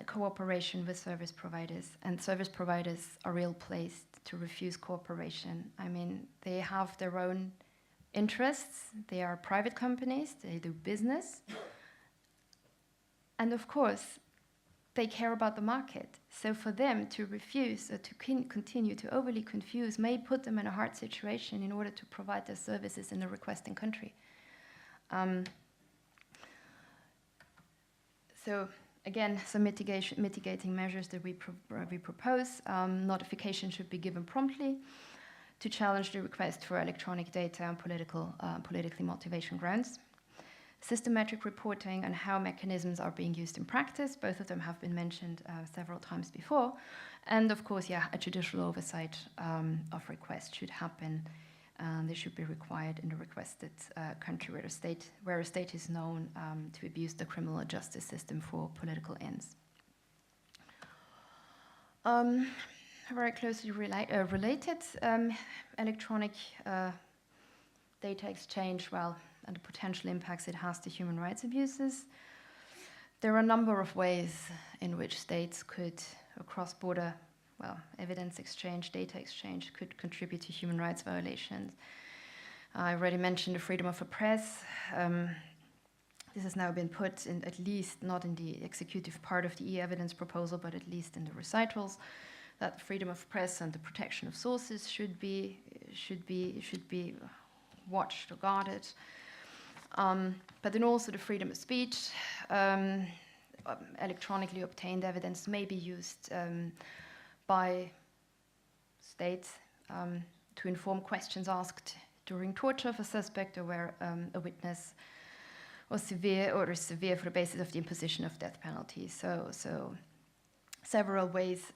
cooperation with service providers, and service providers are ill-placed to refuse cooperation. I mean, they have their own interests. They are private companies. They do business. And of course, they care about the market. So for them to refuse or to continue to overly confuse may put them in a hard situation in order to provide their services in the requesting country. So again, some mitigating measures that we propose. Notification should be given promptly to challenge the request for electronic data on politically motivation grounds. Systematic reporting on how mechanisms are being used in practice. Both of them have been mentioned several times before. And of course, a judicial oversight of requests should happen. They should be required in the requested country where a state is known to abuse the criminal justice system for political ends. Very closely related, electronic data exchange, and the potential impacts it has to human rights abuses. There are a number of ways in which states could, cross-border evidence exchange, data exchange, could contribute to human rights violations. I already mentioned the freedom of the press. This has now been put in, at least not in the executive part of the e-evidence proposal, but at least in the recitals, that freedom of press and the protection of sources should be watched or guarded. But then also the freedom of speech. Electronically obtained evidence may be used by states to inform questions asked during torture of a suspect, or where a witness was severe for the basis of the imposition of death penalty. So several ways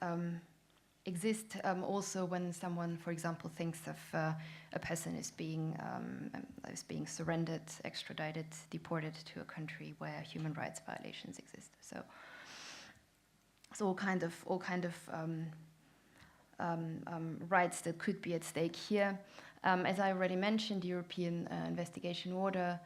exist also when someone, for example, thinks of a person is being surrendered, extradited, deported to a country where human rights violations exist. So all kind of rights that could be at stake here. As I already mentioned, the European Investigation Order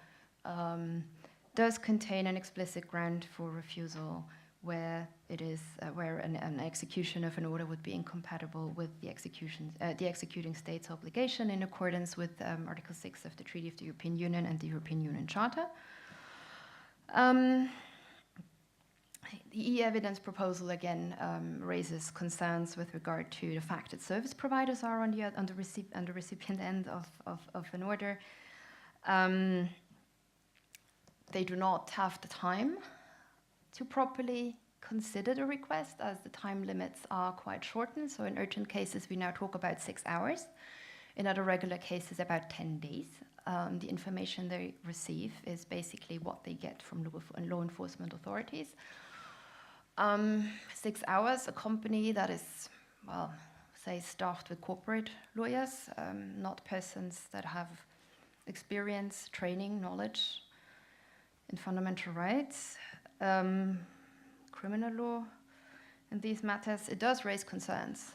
does contain an explicit ground for refusal where it is where an execution of an order would be incompatible with the executing state's obligation in accordance with Article 6 of the Treaty of the European Union and the European Union Charter. The e-evidence proposal again raises concerns with regard to the fact that service providers are on the recipient end of an order. They do not have the time to properly considered a request, as the time limits are quite shortened. So in urgent cases, we now talk about 6 hours. In other regular cases, about 10 days. The information they receive is basically what they get from law enforcement authorities. 6 hours, a company that is, well, say, staffed with corporate lawyers, not persons that have experience, training, knowledge in fundamental rights, criminal law, in these matters. It does raise concerns.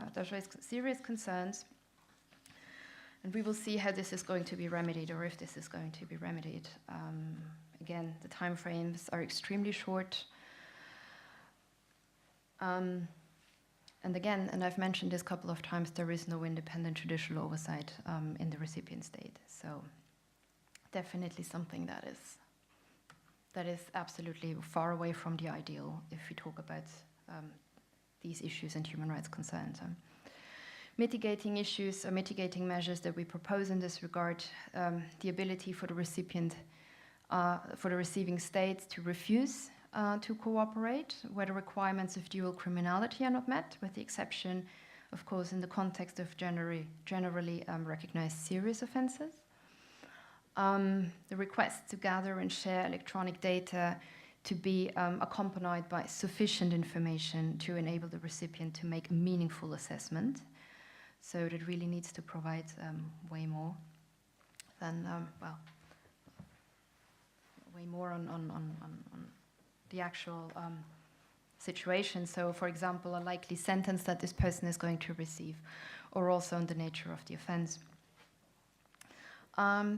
It does raise serious concerns. And we will see how this is going to be remedied, or if this is going to be remedied. Again, the timeframes are extremely short. And again, and I've mentioned this a couple of times, there is no independent judicial oversight in the recipient state. So definitely something that is absolutely far away from the ideal if we talk about these issues and human rights concerns. Mitigating issues or mitigating measures that we propose in this regard, the ability for the recipient, for the receiving state to refuse to cooperate where the requirements of dual criminality are not met, with the exception, of course, in the context of generally recognized serious offenses. The request to gather and share electronic data to be accompanied by sufficient information to enable the recipient to make a meaningful assessment. So it really needs to provide way more than, way more on the actual situation. So, for example, a likely sentence that this person is going to receive, or also on the nature of the offense.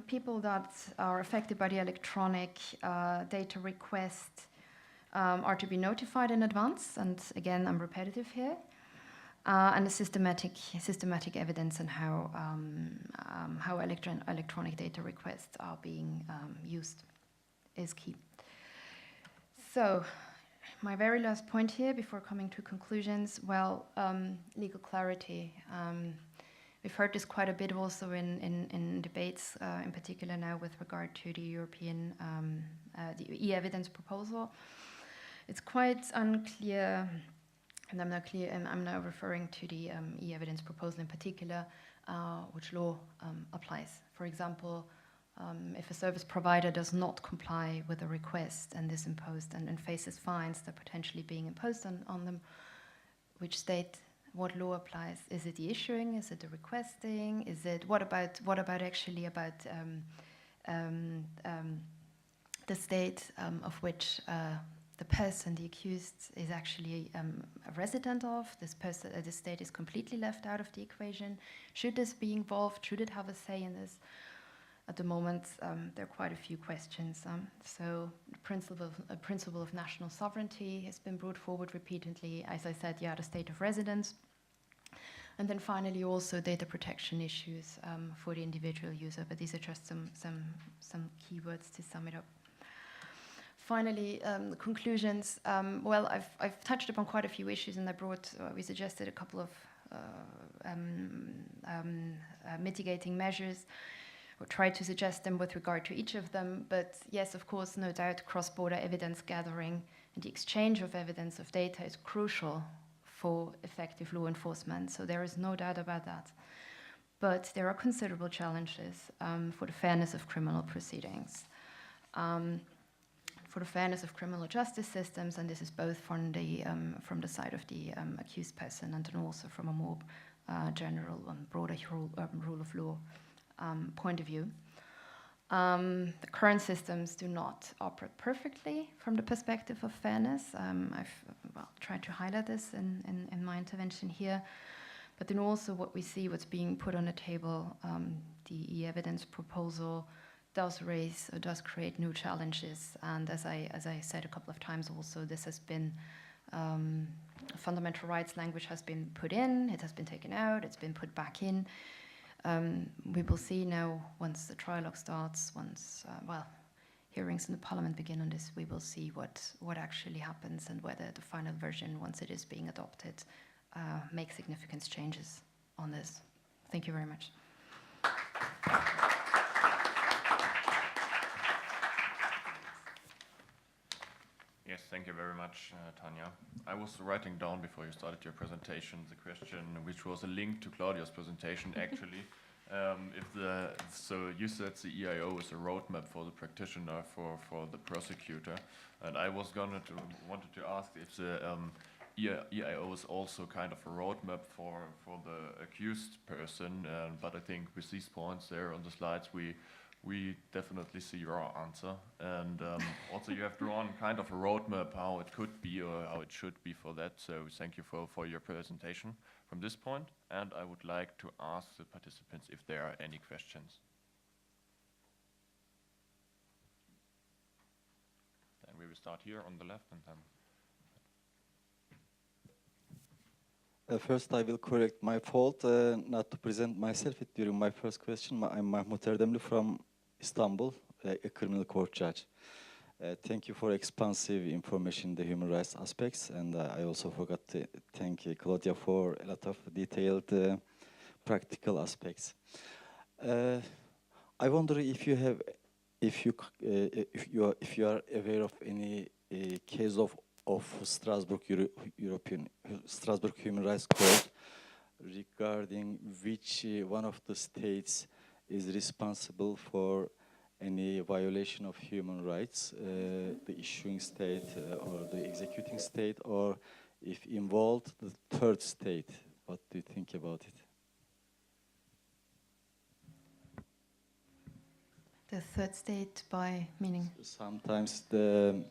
People that are affected by the electronic data request are to be notified in advance, and again, I'm repetitive here. And a systematic evidence on how electronic data requests are being used is key. So, my very last point here before coming to conclusions, well, legal clarity. We've heard this quite a bit also in debates, in particular now with regard to the European the e-evidence proposal. It's quite unclear, and I'm now referring to the e-evidence proposal in particular, which law applies. For example, if a service provider does not comply with a request and is imposed and faces fines that are potentially being imposed on them, which state, what law applies? Is it the issuing? Is it the requesting? Is it what about the state of which the person, the accused, is actually a resident of? This state is completely left out of the equation. Should this be involved? Should it have a say in this? At the moment, there are quite a few questions. So the principle of national sovereignty has been brought forward repeatedly. As I said, the state of residence. And then finally, also data protection issues for the individual user. But these are just some keywords to sum it up. Finally, the conclusions. Well, I've touched upon quite a few issues, and we suggested a couple of mitigating measures, or tried to suggest them with regard to each of them. But yes, of course, no doubt, cross-border evidence gathering and the exchange of evidence of data is crucial for effective law enforcement. So there is no doubt about that. But there are considerable challenges for the fairness of criminal proceedings, for the fairness of criminal justice systems, and this is both from the side of the accused person and then also from a more general and broader rule of law point of view. The current systems do not operate perfectly from the perspective of fairness. I've tried to highlight this in my intervention here. But then also what we see, what's being put on the table, the e-evidence proposal does create new challenges. And as I said a couple of times also, this has been, fundamental rights language has been put in, it has been taken out, it's been put back in. We will see now, once the trialogue starts, once hearings in the Parliament begin on this, we will see what actually happens and whether the final version, once it is being adopted, makes significant changes on this. Thank you very much. Yes, thank you very much, Tanya. I was writing down before you started your presentation the question, which was a link to Claudia's presentation, actually. So you said the EIO is a roadmap for the practitioner, for the prosecutor, and I was wanted to ask if the EIO is also kind of a roadmap for the accused person, but I think with these points there on the slides, we definitely see your answer. And also you have drawn kind of a roadmap how it could be or how it should be for that. So thank you for your presentation from this point. And I would like to ask the participants if there are any questions. Then we will start here on the left and then. First, I will correct my fault not to present myself during my first question. I'm Mahmut Erdemli from Istanbul, a criminal court judge. Thank you for expansive information in the human rights aspects, and I also forgot to thank Claudia for a lot of detailed practical aspects. I wonder if you are aware of any case of Strasbourg Strasbourg Human Rights Court regarding which one of the states is responsible for any violation of human rights, the issuing state or the executing state, or if involved, the third state. What do you think about it? The third state by meaning? Sometimes the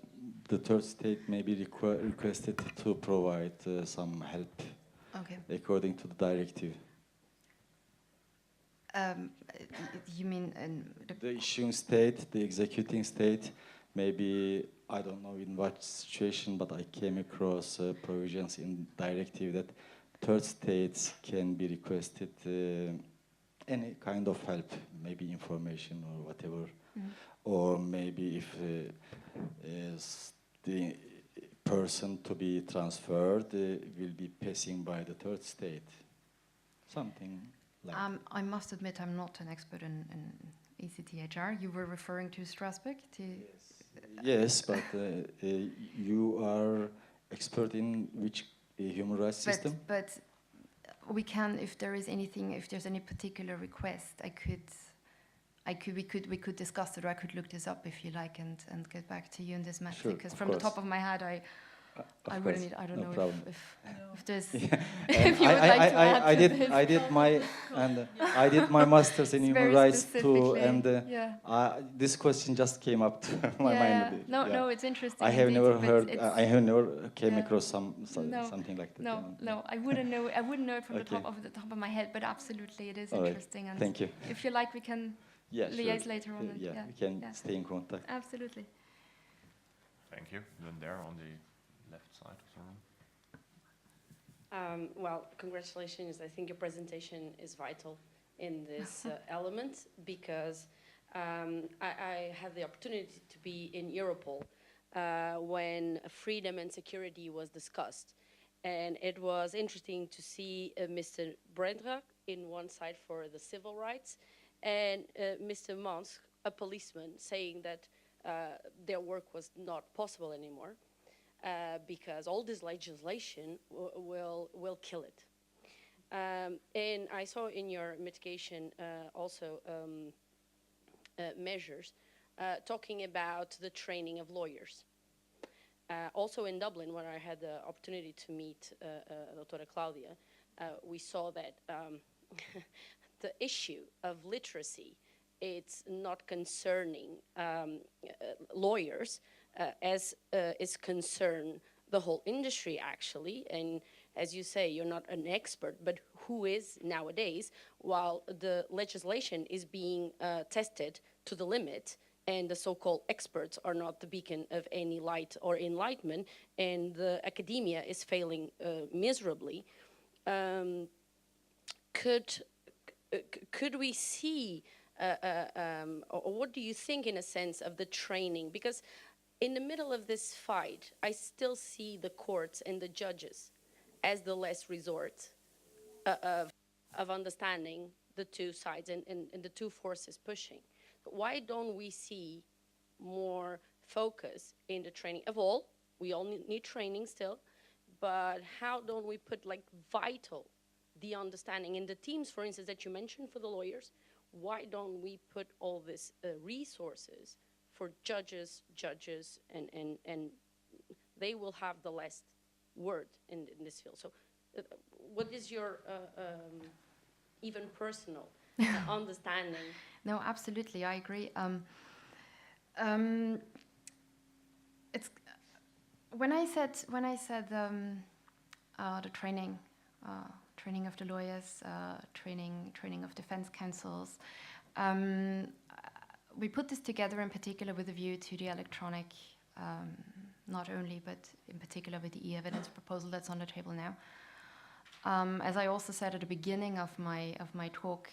third state may be requested to provide some help according to the directive. You mean the issuing state, the executing state, maybe, I don't know in what situation, but I came across provisions in directive that third states can be requested any kind of help, maybe information or whatever, or maybe if the person to be transferred will be passing by the third state, something like I must admit I'm not an expert in ECTHR. You were referring to Strasbourg? Yes, but you are expert in which human rights system? But we can, if there is anything, if there's any particular request, we could discuss it, or I could look this up if you like and get back to you in this matter. Sure, because from the top of my head, I wouldn't need. I don't know if there's. If you would like to add to this. I did my master's in human rights too, and this question just came up to my mind. No, it's interesting. I have never heard. I have never came across something like that. No, I wouldn't know. I wouldn't know it from the top of my head, but absolutely, it is interesting. And thank you. If you like, we can liaise later on. We can stay in contact. Absolutely. Thank you. Then there on the left side of the room. Well, congratulations. I think your presentation is vital in this element because I had the opportunity to be in Europol when freedom and security was discussed. And it was interesting to see Mr. Brendrak in one side for the civil rights and Mr. Mons, a policeman, saying that their work was not possible anymore. Because all this legislation will kill it. And I saw in your mitigation also measures talking about the training of lawyers. Also in Dublin, where I had the opportunity to meet Dr. Claudia, we saw that the issue of literacy, it's not concerning lawyers, as is concerned the whole industry, actually. And as you say, you're not an expert, but who is nowadays, while the legislation is being tested to the limit, and the so-called experts are not the beacon of any light or enlightenment, and the academia is failing miserably. Could we see, or what do you think in a sense of the training? Because in the middle of this fight, I still see the courts and the judges as the last resort of understanding the two sides and the two forces pushing. Why don't we see more focus in the training of all? We all need training still, but how don't we put like vital the understanding in the teams, for instance, that you mentioned for the lawyers? Why don't we put all these resources for judges, and they will have the last word in this field? So what is your even personal understanding? No, absolutely, I agree. It's when I said the training of the lawyers, training of defense counsels. We put this together in particular with a view to the electronic, not only, but in particular with the e-evidence proposal that's on the table now. As I also said at the beginning of my talk,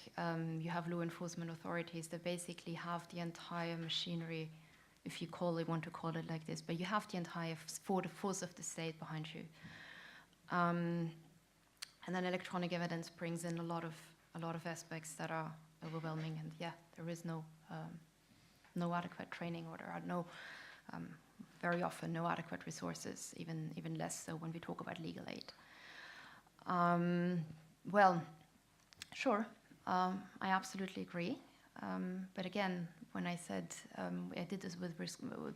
you have law enforcement authorities that basically have the entire machinery, if you want to call it like this, but you have the entire force of the state behind you. And then electronic evidence brings in a lot of aspects that are overwhelming, and yeah, there is no adequate training, or there are very often no adequate resources, even less so when we talk about legal aid. Well, sure, I absolutely agree. But again, when I said I did this with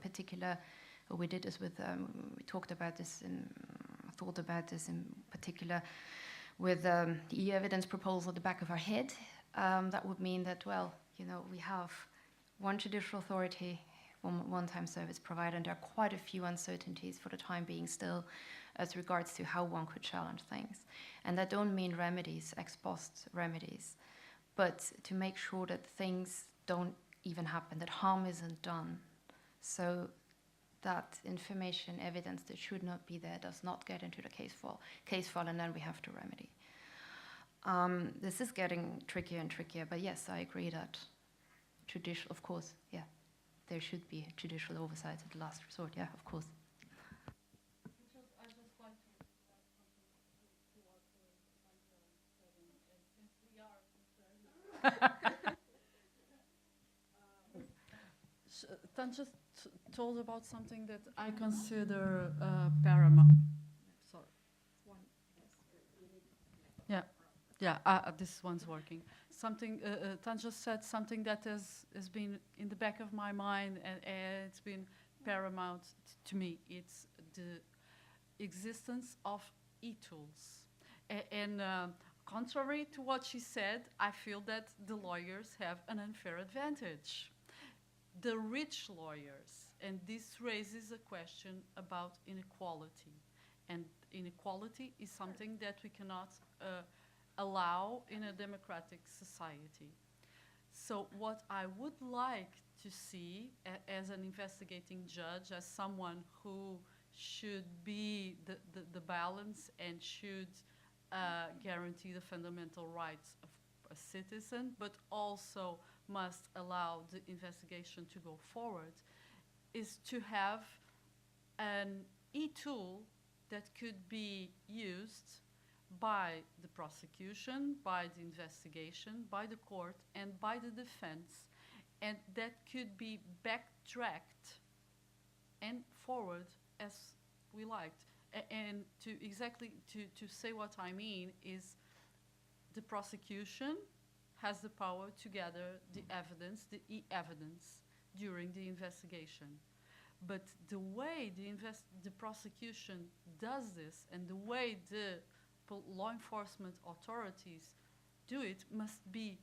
particular, or we did this with, we talked about this and thought about this in particular with the e-evidence proposal at the back of our head, that would mean that, well, we have one judicial authority, one-time service provider, and there are quite a few uncertainties for the time being still as regards to how one could challenge things. And that don't mean remedies, ex post remedies, but to make sure that things don't even happen, that harm isn't done, so that information, evidence that should not be there does not get into the case file, and then we have to remedy. This is getting trickier and trickier, but yes, I agree that judicial, of course, yeah, there should be judicial oversight at the last resort, yeah, of course. I just like to add something to what Sandra said, and since we are concerned, Tan just told about something that I consider paramount. Sorry. Yeah, this one's working. Something Tan just said something that has been in the back of my mind, and it's been paramount to me. It's the existence of e-tools. And contrary to what she said, I feel that the lawyers have an unfair advantage. The rich lawyers, and this raises a question about inequality. And inequality is something that we cannot allow in a democratic society. So what I would like to see as an investigating judge, as someone who should be the balance and should guarantee the fundamental rights of a citizen, but also must allow the investigation to go forward, is to have an e-tool that could be used by the prosecution, by the investigation, by the court, and by the defense, and that could be backtracked and forward as we liked. And to say what I mean is, the prosecution has the power to gather the evidence, the e-evidence, during the investigation. But the way the prosecution does this, and the way the law enforcement authorities do it, must be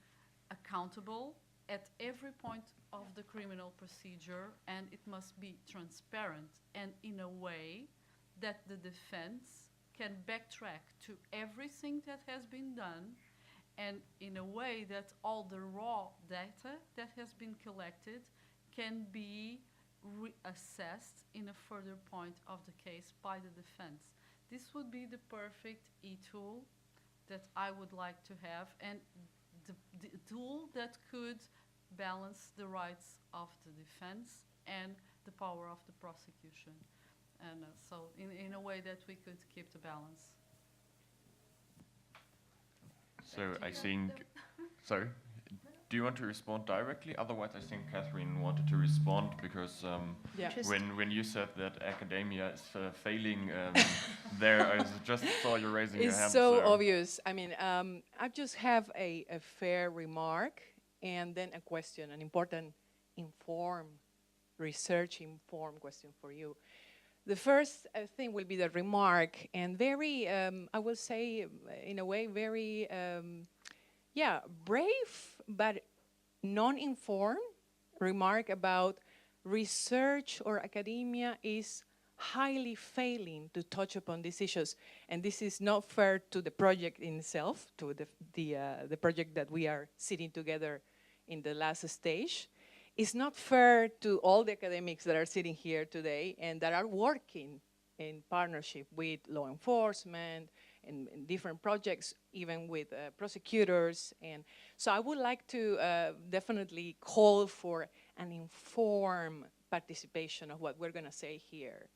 accountable at every point of the criminal procedure, and it must be transparent, and in a way that the defense can backtrack to everything that has been done, and in a way that all the raw data that has been collected can be reassessed in a further point of the case by the defense. This would be the perfect e-tool that I would like to have, and the tool that could balance the rights of the defense and the power of the prosecution. And so in a way that we could keep the balance. So I think, sorry? Do you want to respond directly? Otherwise, I think Catherine wanted to respond because Yeah. Just- when you said that academia is failing there, I just saw you raising your It's hand. so obvious. I mean, I just have a fair remark and then a question, an important informed, research-informed question for you. The first thing will be the remark, and very, I will say, in a way, very, brave, but non-informed remark about research or academia is highly failing to touch upon these issues. And this is not fair to the project in itself, to the project that we are sitting together in the last stage. It's not fair to all the academics that are sitting here today and that are working in partnership with law enforcement and different projects, even with prosecutors. And so I would like to definitely call for an informed participation of what we're going to say here.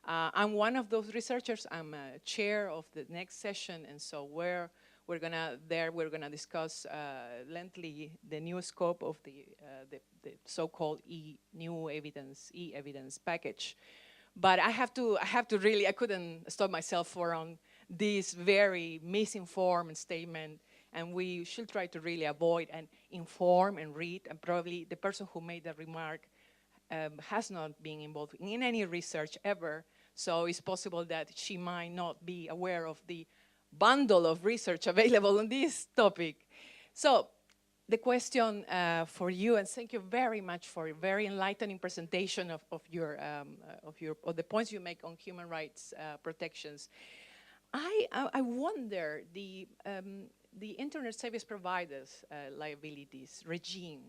I'm one of those researchers. I'm a chair of the next session, and so we're gonna discuss lengthily the new scope of the so-called new evidence package. But I have to really, I couldn't stop myself from this very misinformed statement, and we should try to really avoid and inform and read, and probably the person who made the remark has not been involved in any research ever, so it's possible that she might not be aware of the bundle of research available on this topic. So the question for you, and thank you very much for a very enlightening presentation of the points you make on human rights protections. I wonder the internet service providers liabilities regime.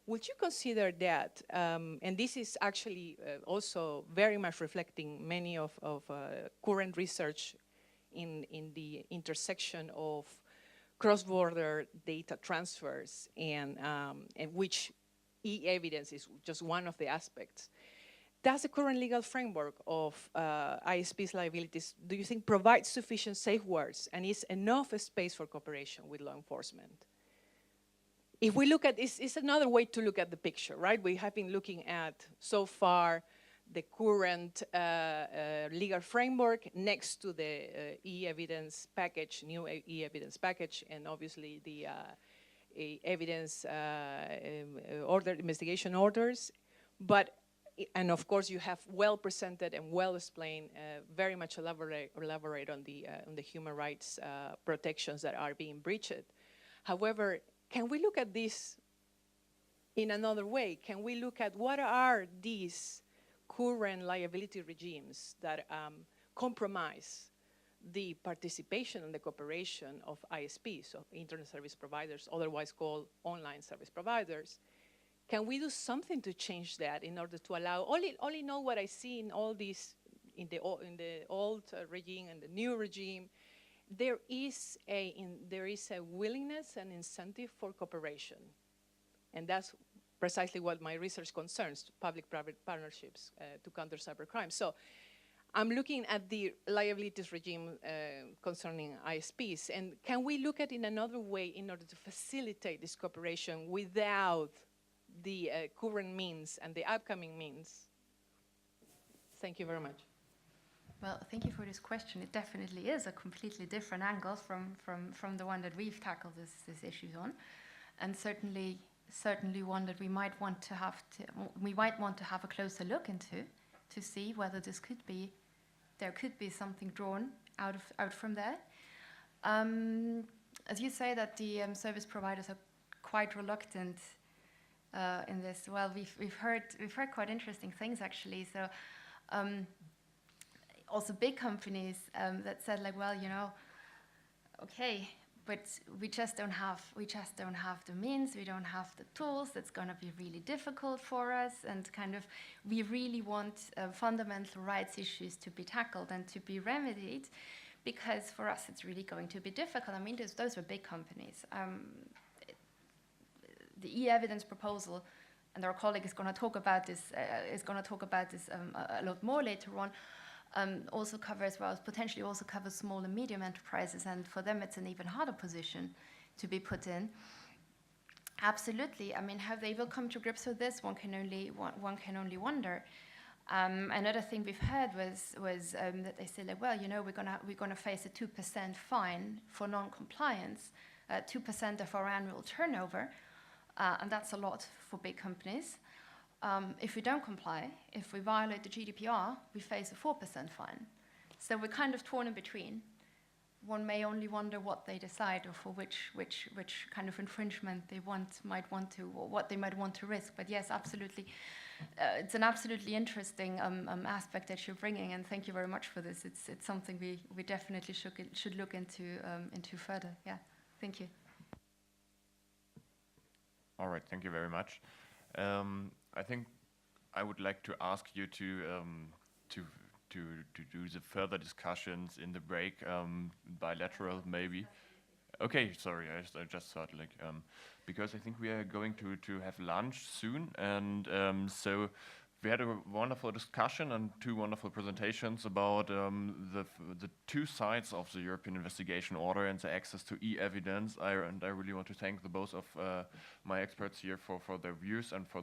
Would you consider that, and this is actually also very much reflecting many of current research in the intersection of cross-border data transfers and which e-evidence is just one of the aspects. Does the current legal framework of ISP's liabilities, do you think, provides sufficient safeguards and is enough space for cooperation with law enforcement? If we look at this, it's another way to look at the picture, right? We have been looking at, so far, the current legal framework next to the e-evidence package, new e-evidence package, and obviously the evidence investigation orders. And of course, you have well presented and well explained, very much elaborate on the human rights protections that are being breached. However, can we look at this in another way? Can we look at what are these current liability regimes that compromise the participation and the cooperation of ISPs, so internet service providers, otherwise called online service providers? Can we do something to change that in order to allow, only know what I see in all these, in the old regime and the new regime, there is a willingness and incentive for cooperation. And that's precisely what my research concerns, public-private partnerships to counter cybercrime. So I'm looking at the liabilities regime concerning ISPs, and can we look at it in another way in order to facilitate this cooperation without the current means and the upcoming means? Thank you very much. Well, thank you for this question. It definitely is a completely different angle from the one that we've tackled this issues on, and certainly one that we might want to have a closer look into to see whether there could be something drawn out from there. As you say that the service providers are quite reluctant in this. Well, we've heard quite interesting things actually. So. Also big companies that said like, well, okay, but we just don't have the means, we don't have the tools, it's going to be really difficult for us, and kind of we really want fundamental rights issues to be tackled and to be remedied, because for us it's really going to be difficult. I mean, those were big companies. The e-evidence proposal, and our colleague is going to talk about this a lot more later on, also potentially also covers small and medium enterprises, and for them it's an even harder position to be put in. Absolutely. I mean, how they will come to grips with this, one can only wonder. Another thing we've heard was that they said, like, well, you know, we're gonna face a 2% fine for non-compliance, 2% of our annual turnover, and that's a lot for big companies. If we don't comply, if we violate the GDPR, we face a 4% fine. So we're kind of torn in between. One may only wonder what they decide, or for which kind of infringement they might want to, or what they might want to risk. But yes, absolutely, it's an absolutely interesting aspect that you're bringing, and thank you very much for this. It's something we definitely should look into further. Yeah, thank you. All right, thank you very much. I think I would like to ask you to do the further discussions in the break, bilateral maybe. Okay, sorry, I just thought like because I think we are going to have lunch soon, and so we had a wonderful discussion and two wonderful presentations about the two sides of the European Investigation Order and the access to e-evidence. I really want to thank the both of my experts here for their views and for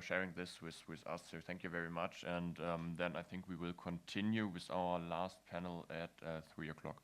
sharing this with us. So thank you very much. And then I think we will continue with our last panel at 3 o'clock.